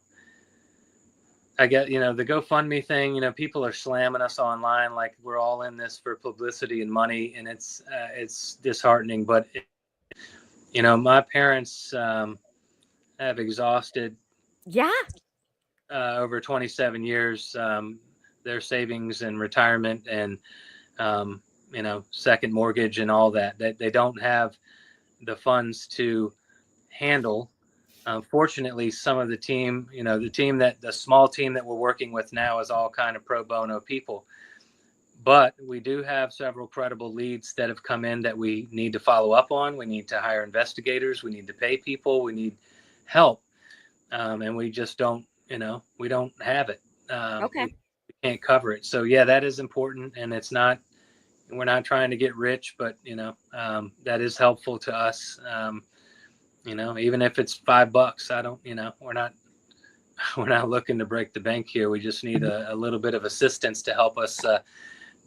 I get, the GoFundMe thing, people are slamming us online like we're all in this for publicity and money, and it's disheartening. But, my parents have exhausted Yeah. over 27 years their savings and retirement and, second mortgage and all that. They don't have the funds to handle. Fortunately, some of the team, the small team that we're working with now is all kind of pro bono people. But we do have several credible leads that have come in that we need to follow up on. We need to hire investigators. We need to pay people. We need help. And we just don't, we don't have it. Okay. We can't cover it. So, yeah, that is important. And we're not trying to get rich, but, that is helpful to us. Even if it's $5, I don't, we're not we're not looking to break the bank here. We just need a little bit of assistance to help us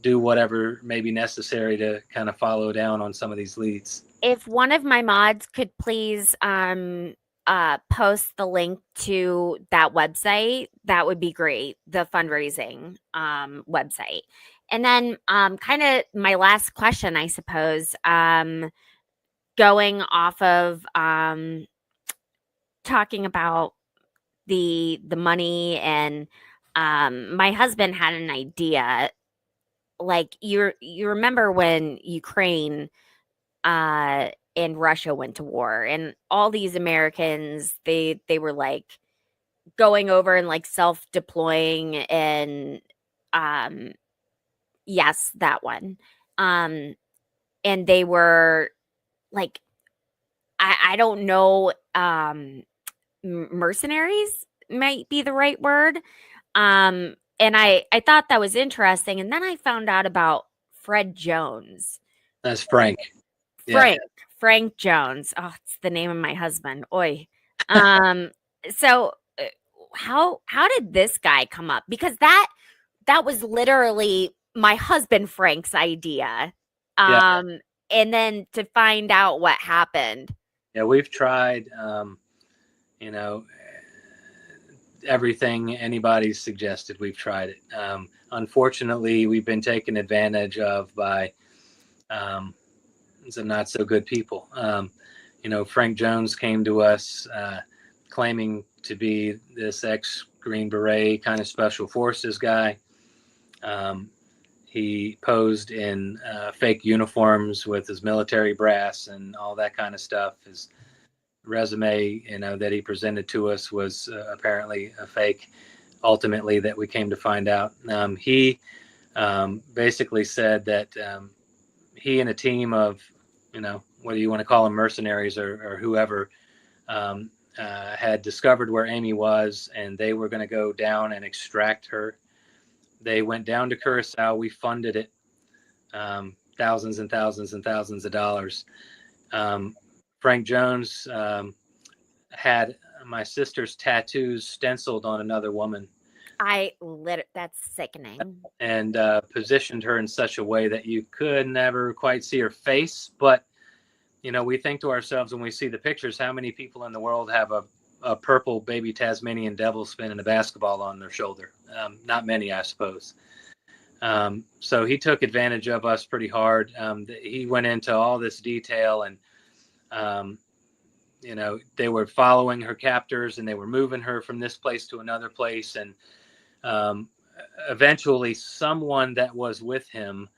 do whatever may be necessary to kind of follow down on some of these leads. If one of my mods could please post the link to that website, that would be great. The fundraising website. And then kind of my last question, I suppose, going off of talking about the money, and my husband had an idea. Like, you remember when Ukraine and Russia went to war, and all these Americans, they were like going over and like self-deploying, and um yes, that one. Um and they were like, I don't know, mercenaries might be the right word. And I thought that was interesting, and then I found out about Fred Jones. That's Frank. Yeah. Frank, Frank Jones. Oh, it's the name of my husband. Oi. Um, so how did this guy come up? Because that was literally my husband Frank's idea. Yeah. And then to find out what happened. Yeah, we've tried, you know, everything anybody's suggested. We've tried it. Unfortunately, we've been taken advantage of by some not so good people. You know, Frank Jones came to us claiming to be this ex-Green Beret kind of special forces guy. He posed in fake uniforms with his military brass and all that kind of stuff. His resume, you know, that he presented to us was apparently a fake. Ultimately, that we came to find out, he basically said that he and a team of, you know, whether you want to call them mercenaries or whoever, had discovered where Amy was, and they were going to go down and extract her. They went down to Curacao. We funded it, thousands and thousands and thousands of dollars. Frank Jones had my sister's tattoos stenciled on another woman. That's sickening. And positioned her in such a way that you could never quite see her face. But, you know, we think to ourselves when we see the pictures, how many people in the world have a purple baby Tasmanian devil spinning a basketball on their shoulder? Not many, I suppose. So he took advantage of us pretty hard. He went into all this detail, and you know, they were following her captors, and they were moving her from this place to another place. And eventually someone that was with him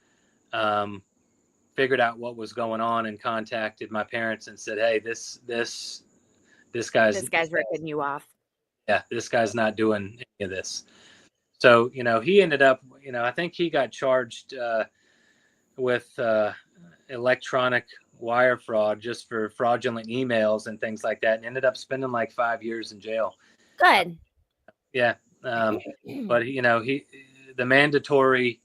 figured out what was going on and contacted my parents and said, hey, this guy's ripping you off. Yeah, this guy's not doing any of this. So, you know, he ended up, you know, I think he got charged with electronic wire fraud just for fraudulent emails and things like that, and ended up spending like 5 years in jail. Good. Yeah. But, you know, the mandatory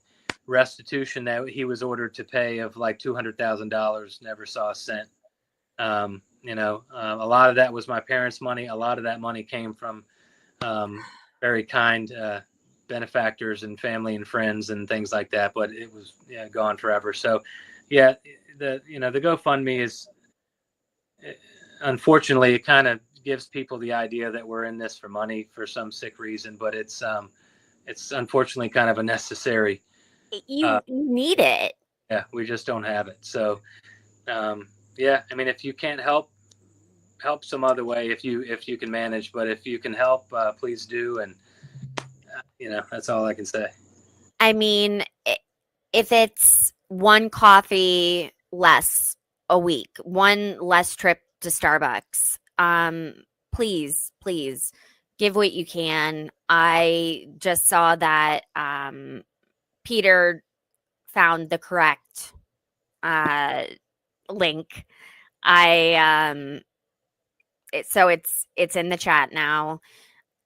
restitution that he was ordered to pay of like $200,000 never saw a cent. You know, a lot of that was my parents' money. A lot of that money came from very kind benefactors and family and friends and things like that. But it was gone forever. So, yeah, the GoFundMe is, unfortunately, it kind of gives people the idea that we're in this for money for some sick reason. But it's unfortunately kind of a necessary. You need it. Yeah, we just don't have it. So. Yeah, I mean, if you can't help some other way, if you can manage, but if you can help, please do. And you know, that's all I can say. I mean, if it's one coffee less a week, one less trip to Starbucks, please give what you can. I just saw that Peter found the correct link. So it's in the chat now.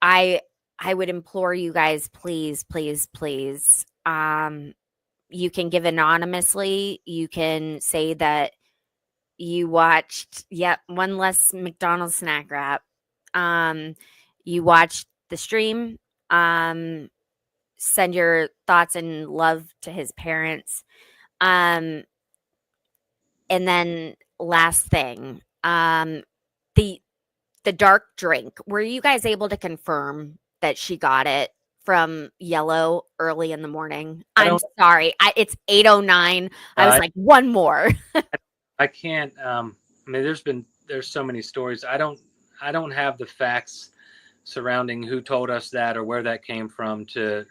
I would implore you guys, please. You can give anonymously. You can say that you watched one less McDonald's snack wrap. You watched the stream. Send your thoughts and love to his parents. And then last thing, the the dark drink. Were you guys able to confirm that she got it from Yellow early in the morning? I I'm don't. sorry. It's 8:09. I was I like, one more. I can't. I mean, there's so many stories. I don't have the facts surrounding who told us that or where that came from to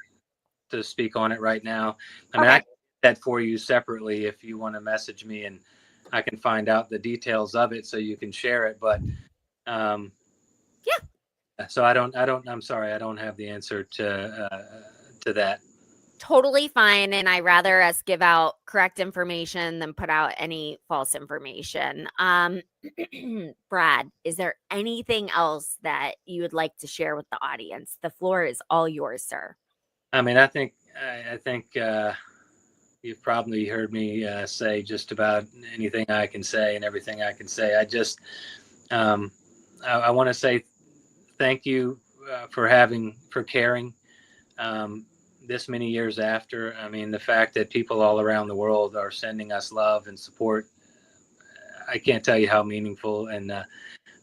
speak on it right now. I mean, I Okay. can get that for you separately if you want to message me, and I can find out the details of it so you can share it. But um, so I'm sorry, I don't have the answer to that. Totally fine. And I rather us give out correct information than put out any false information. Brad, is there anything else that you would like to share with the audience? The floor is all yours, sir. I mean, I think you've probably heard me say just about anything I can say and everything I can say. Um, I want to say thank you for caring this many years after. I mean, the fact that people all around the world are sending us love and support, I can't tell you how meaningful and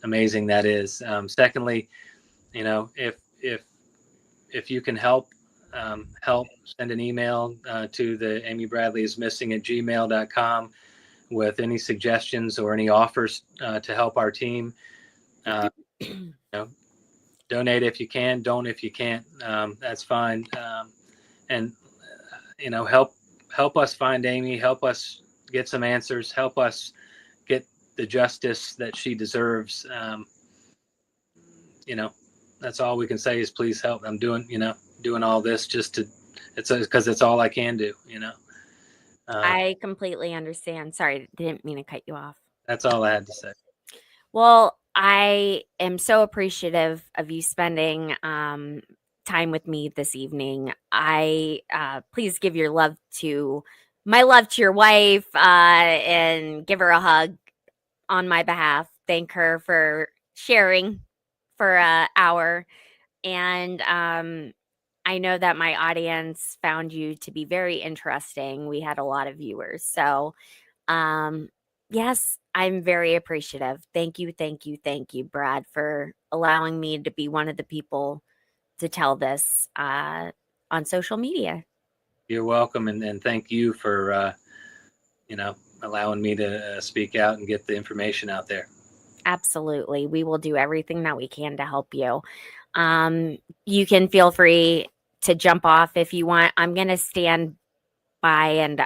amazing that is. Secondly, you know, if you can help send an email to the Amy Bradley is missing at gmail.com with any suggestions or any offers to help our team. You know, donate if you can, don't if you can't. That's fine. And help us find Amy, help us get some answers, help us get the justice that she deserves. You know, that's all we can say is please help. I'm doing all this just to, it's because it's all I can do. I completely understand. Sorry, didn't mean to cut you off. That's all I had to say. Well, I am so appreciative of you spending time with me this evening. I please give your love to my love to your wife and give her a hug on my behalf. Thank her for sharing for an hour. And I know that my audience found you to be very interesting. We had a lot of viewers. So, um, yes, I'm very appreciative. Thank you, thank you, thank you, Brad, for allowing me to be one of the people to tell this on social media. You're welcome, and thank you for allowing me to speak out and get the information out there. Absolutely. We will do everything that we can to help you. You can feel free to jump off if you want. I'm going to stand by and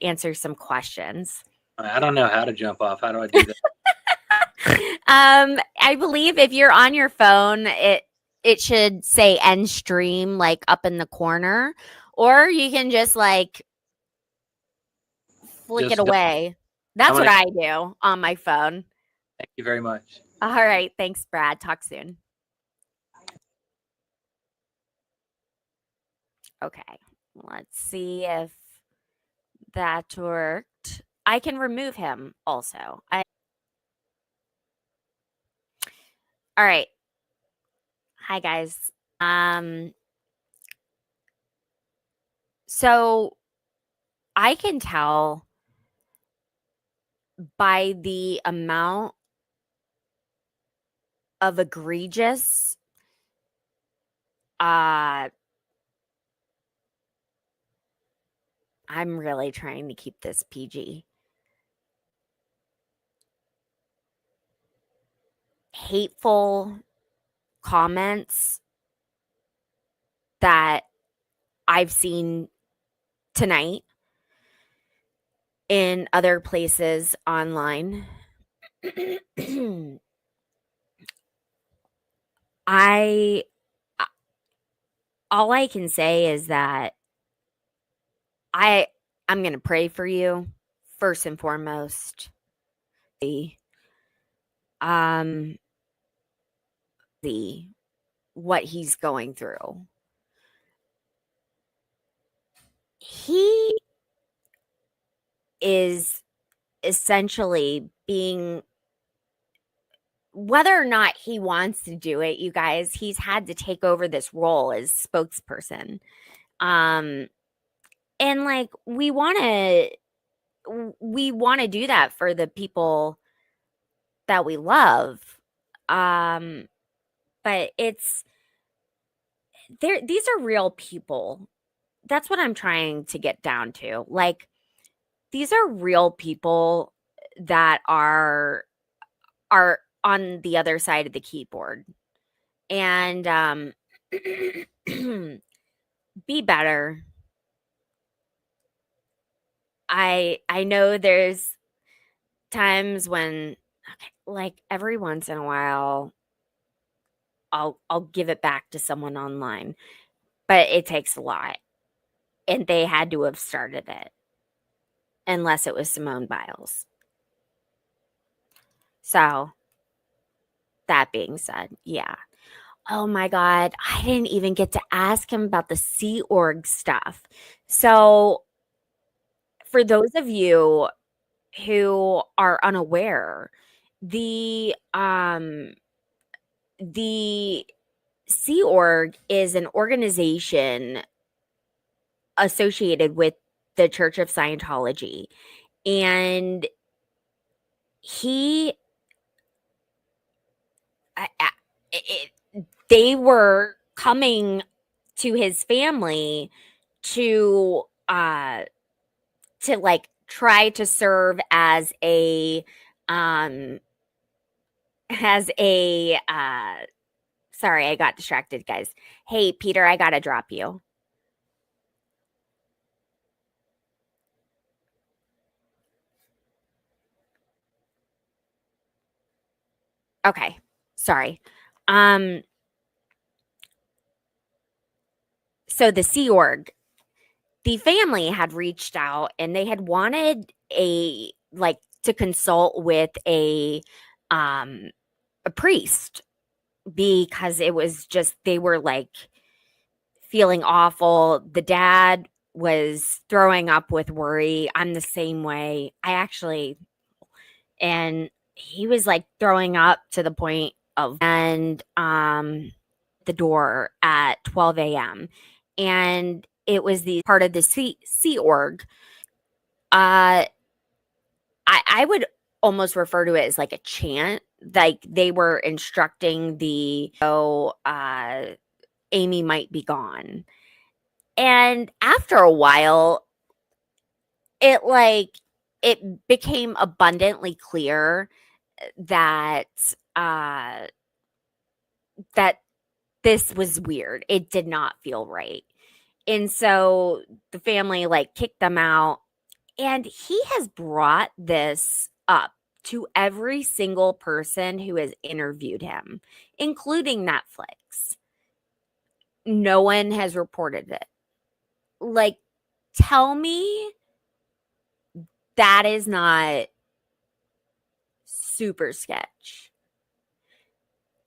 answer some questions. I don't know how to jump off. How do I do that? I believe if you're on your phone, it should say end stream like up in the corner, or you can just like flick it Just away. I'm That's what gonna I do on my phone. thank you very much. All right. Thanks, Brad. Talk soon. Okay. Let's see if that worked. I can remove him also. All right. Hi guys. Um so I can tell by the amount of egregious uh I'm really trying to keep this PG. Hateful comments that I've seen tonight in other places online. I all I can say is that I I'm going to pray for you first and foremost. Um the what he's going through. He is essentially being whether or not he wants to do it, you guys, he's had to take over this role as spokesperson. And like we want to do that for the people that we love. But these are real people. That's what I'm trying to get down to. Like, these are real people that are on the other side of the keyboard. And be better. I know there's times when, like, every once in a while I'll give it back to someone online, but it takes a lot, and they had to have started it, unless it was Simone Biles. So, that being said, yeah. Oh my God, I didn't even get to ask him about the Sea Org stuff. So, for those of you who are unaware, the Sea Org is an organization associated with the Church of Scientology. And he, it, they were coming to his family to like try to serve as a sorry, I got distracted, guys. Hey, Peter, I gotta drop you. Okay, sorry. So the Sea Org, the family had reached out and they had wanted to consult with a priest, because it was just, they were like feeling awful. The dad was throwing up with worry. I'm the same way. And he was like throwing up to the point of, and the door at 12 a.m. And it was the part of the Sea Org. I would almost refer to it as like a chant. Like, they were instructing Amy might be gone. And after a while, it became abundantly clear that that this was weird. It did not feel right. And so the family like kicked them out. And he has brought this up to every single person who has interviewed him, including Netflix. No one has reported it. Like, tell me that is not super sketch.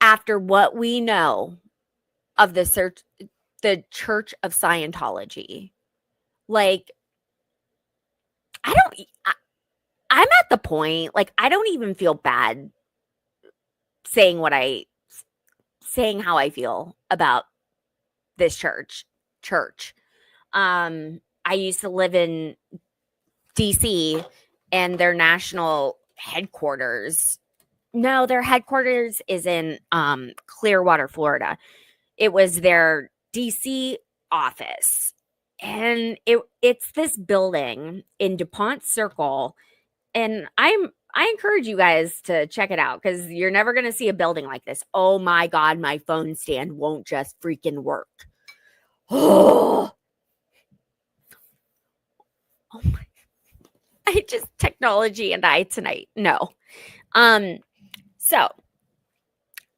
After what we know of the Church of Scientology. Like, I'm at the point, like, I don't even feel bad saying how I feel about this church. I used to live in DC, and their national headquarters, no, their headquarters is in Clearwater, Florida. It was their DC office. And it's this building in DuPont Circle. And I encourage you guys to check it out, because you're never going to see a building like this. Oh my God, my phone stand won't just freaking work. Oh, oh my. Technology and I tonight. No. So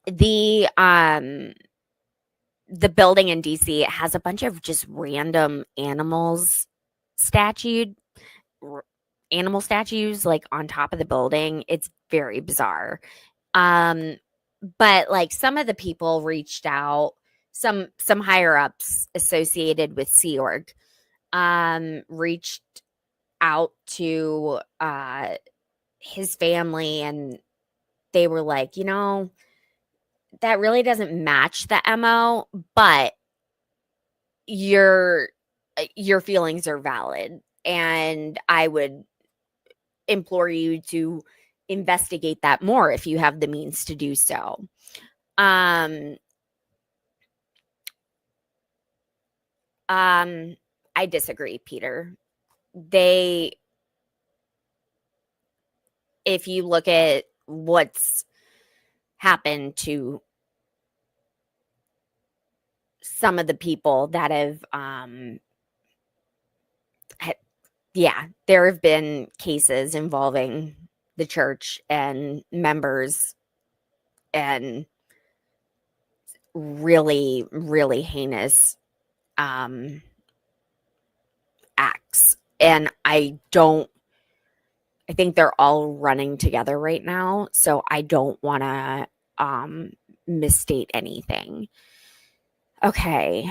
the building in DC has a bunch of just random animal statues like on top of the building. It's very bizarre. But like some of the people reached out, some higher ups associated with Sea Org reached out to his family, and they were like, that really doesn't match the MO, but your your feelings are valid, and I would implore you to investigate that more if you have the means to do so. Um, I disagree, Peter. They, if you look at what's happened to some of the people that have, yeah, there have been cases involving the church and members and really, really heinous acts. And I think they're all running together right now. So I don't want to misstate anything. Okay.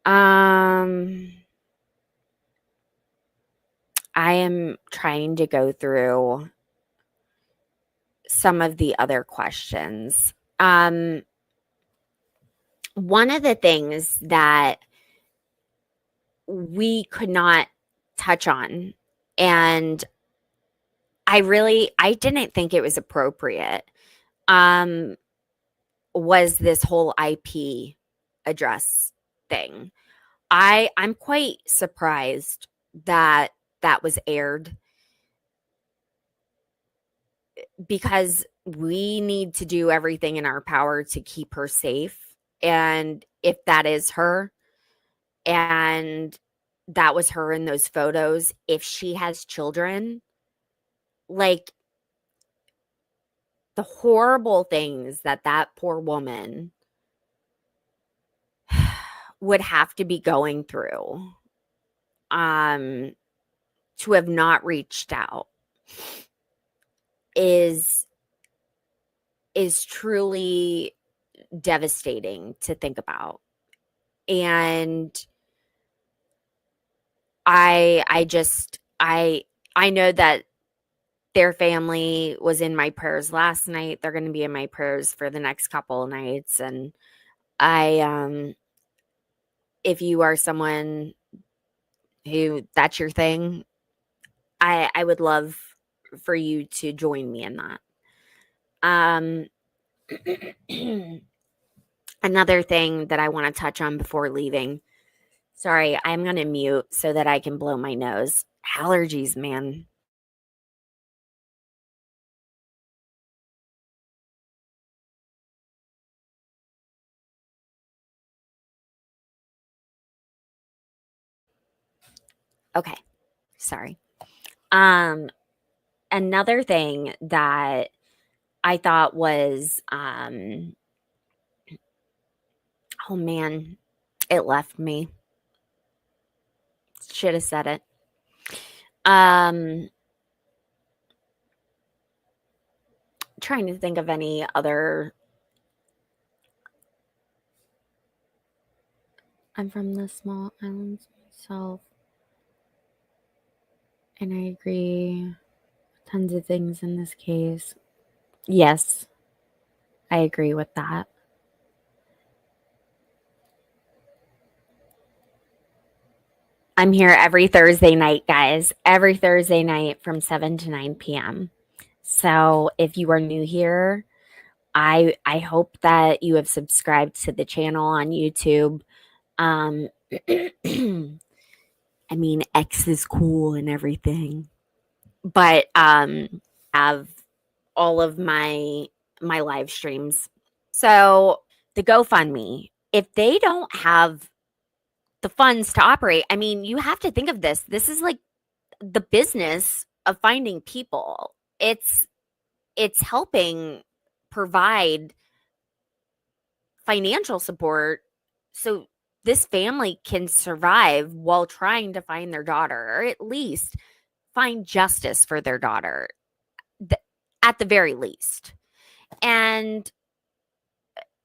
I am trying to go through some of the other questions. One of the things that we could not touch on, and I didn't think it was appropriate, um, was this whole IP address thing. I'm quite surprised that that was aired, because we need to do everything in our power to keep her safe. And if that is her, and that was her in those photos, if she has children, like, the horrible things that that poor woman would have to be going through, um to have not reached out, is truly devastating to think about. And I know that their family was in my prayers last night. They're going to be in my prayers for the next couple of nights. And I if you are someone who that's your thing, I would love for you to join me in that. Um Another thing that I want to touch on before leaving. Sorry, I'm going to mute so that I can blow my nose. Allergies, man. Okay. Sorry. Um Another thing that I thought was oh man, it left me. Should have said it. Trying to think of any other. I'm from the small islands myself, and I agree. Tons of things in this case. Yes, I agree with that. I'm here every Thursday night, guys. Every Thursday night from 7 to 9 p.m. So if you are new here, I hope that you have subscribed to the channel on YouTube. I mean, X is cool and everything, but have all of my live streams. So the GoFundMe, if they don't have the funds to operate, I mean, you have to think of this. This is like the business of finding people. It's helping provide financial support so this family can survive while trying to find their daughter, or at least find justice for their daughter, at the very least. And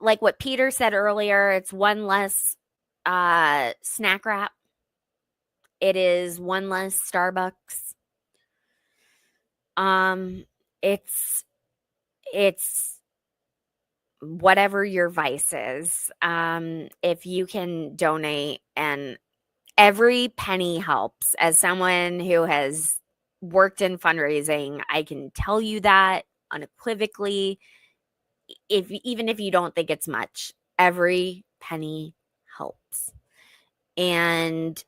like what Peter said earlier, it's one less snack wrap. It is one less Starbucks. It's it's whatever your vice is. If you can donate, and every penny helps. As someone who has worked in fundraising, I can tell you that unequivocally. Even if you don't think it's much, every penny helps. And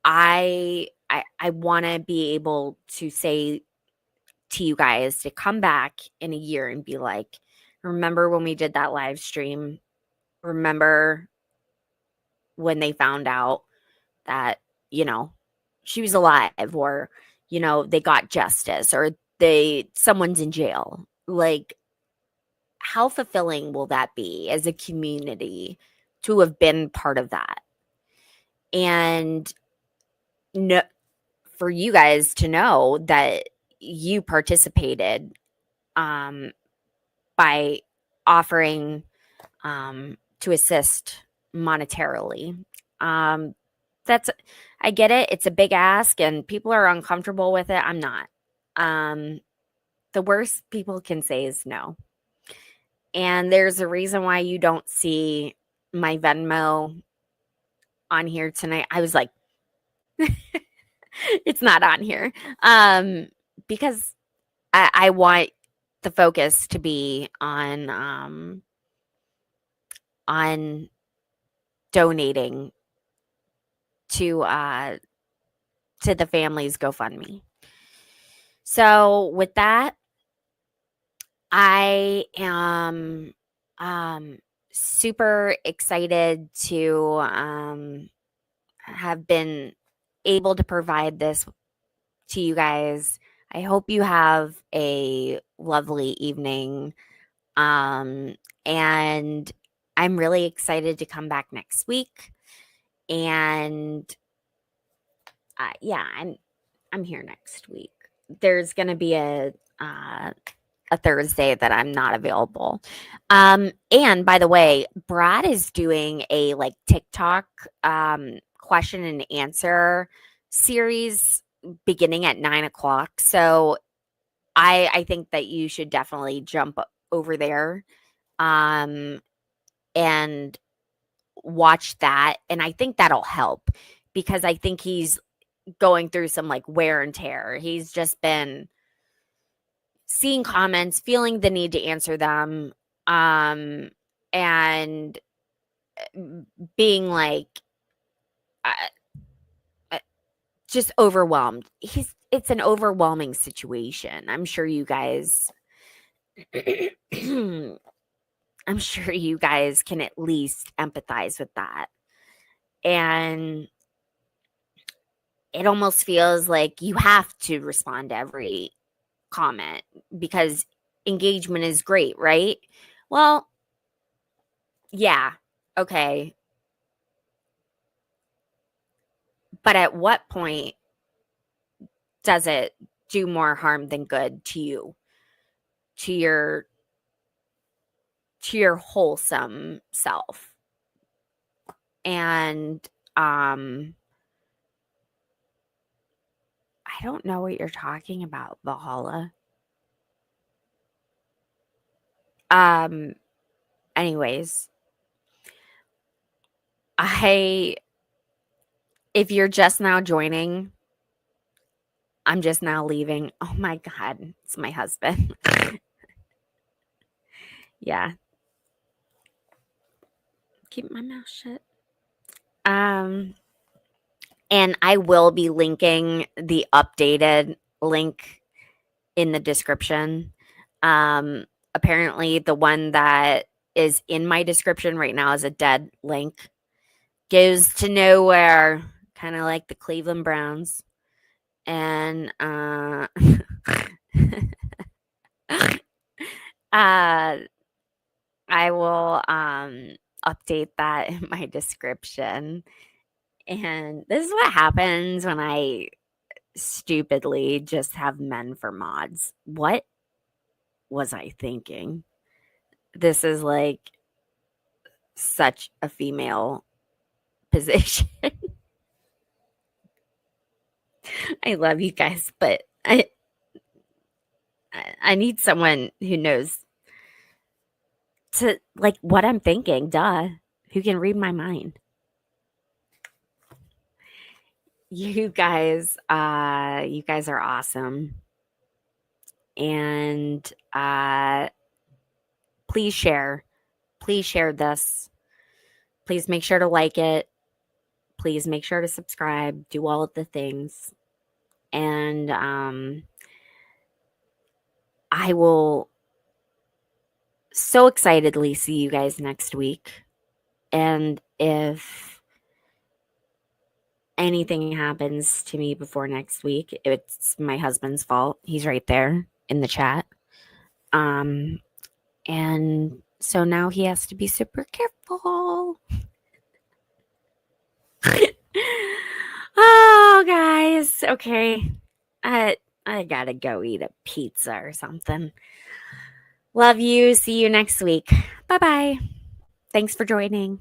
I want to be able to say to you guys to come back in a year and be like, remember when we did that live stream? Remember when they found out that, she was alive, or, they got justice, or someone's in jail. Like, how fulfilling will that be as a community to have been part of that? And no, for you guys to know that you participated, by offering, to assist monetarily. Um, that's I get it. It's a big ask and people are uncomfortable with it. I'm not. Um, the worst people can say is no. And there's a reason why you don't see my Venmo on here tonight. I was like, it's not on here. Because I want the focus to be on donating to the family's GoFundMe. So with that, I am super excited to have been able to provide this to you guys. I hope you have a lovely evening. And I'm really excited to come back next week. And yeah, I'm here next week. There's going to be a Thursday that I'm not available. And by the way, Brad is doing a like TikTok question and answer series beginning at 9:00. So I think that you should definitely jump over there and watch that. And I think that'll help because I think he's going through some like wear and tear. He's just been seeing comments, feeling the need to answer them, and being like uh, uh, just overwhelmed. It's an overwhelming situation. I'm sure you guys I'm sure you guys can at least empathize with that. And it almost feels like you have to respond to every comment because engagement is great, right? Well, yeah, okay. But at what point does it do more harm than good to you, to your wholesome self? And I don't know what you're talking about, Valhalla. Anyways, if you're just now joining, I'm just now leaving. Oh my God, it's my husband. Yeah. Keep my mouth shut. And I will be linking the updated link in the description. Apparently the one that is in my description right now is a dead link. Goes to nowhere, kind of like the Cleveland Browns. And I will update that in my description. And this is what happens when I stupidly just have men for mods. What was I thinking? This is like such a female position. I love you guys, but I need someone who knows to like what I'm thinking, duh, who can read my mind. You guys are awesome. And please share. Please share this. Please make sure to like it. Please make sure to subscribe. Do all of the things. And I will so excitedly see you guys next week. And if anything happens to me before next week, it's my husband's fault. He's right there in the chat. And so now he has to be super careful. Oh, guys. Okay. I gotta go eat a pizza or something. Love you. See you next week. Bye-bye. Thanks for joining.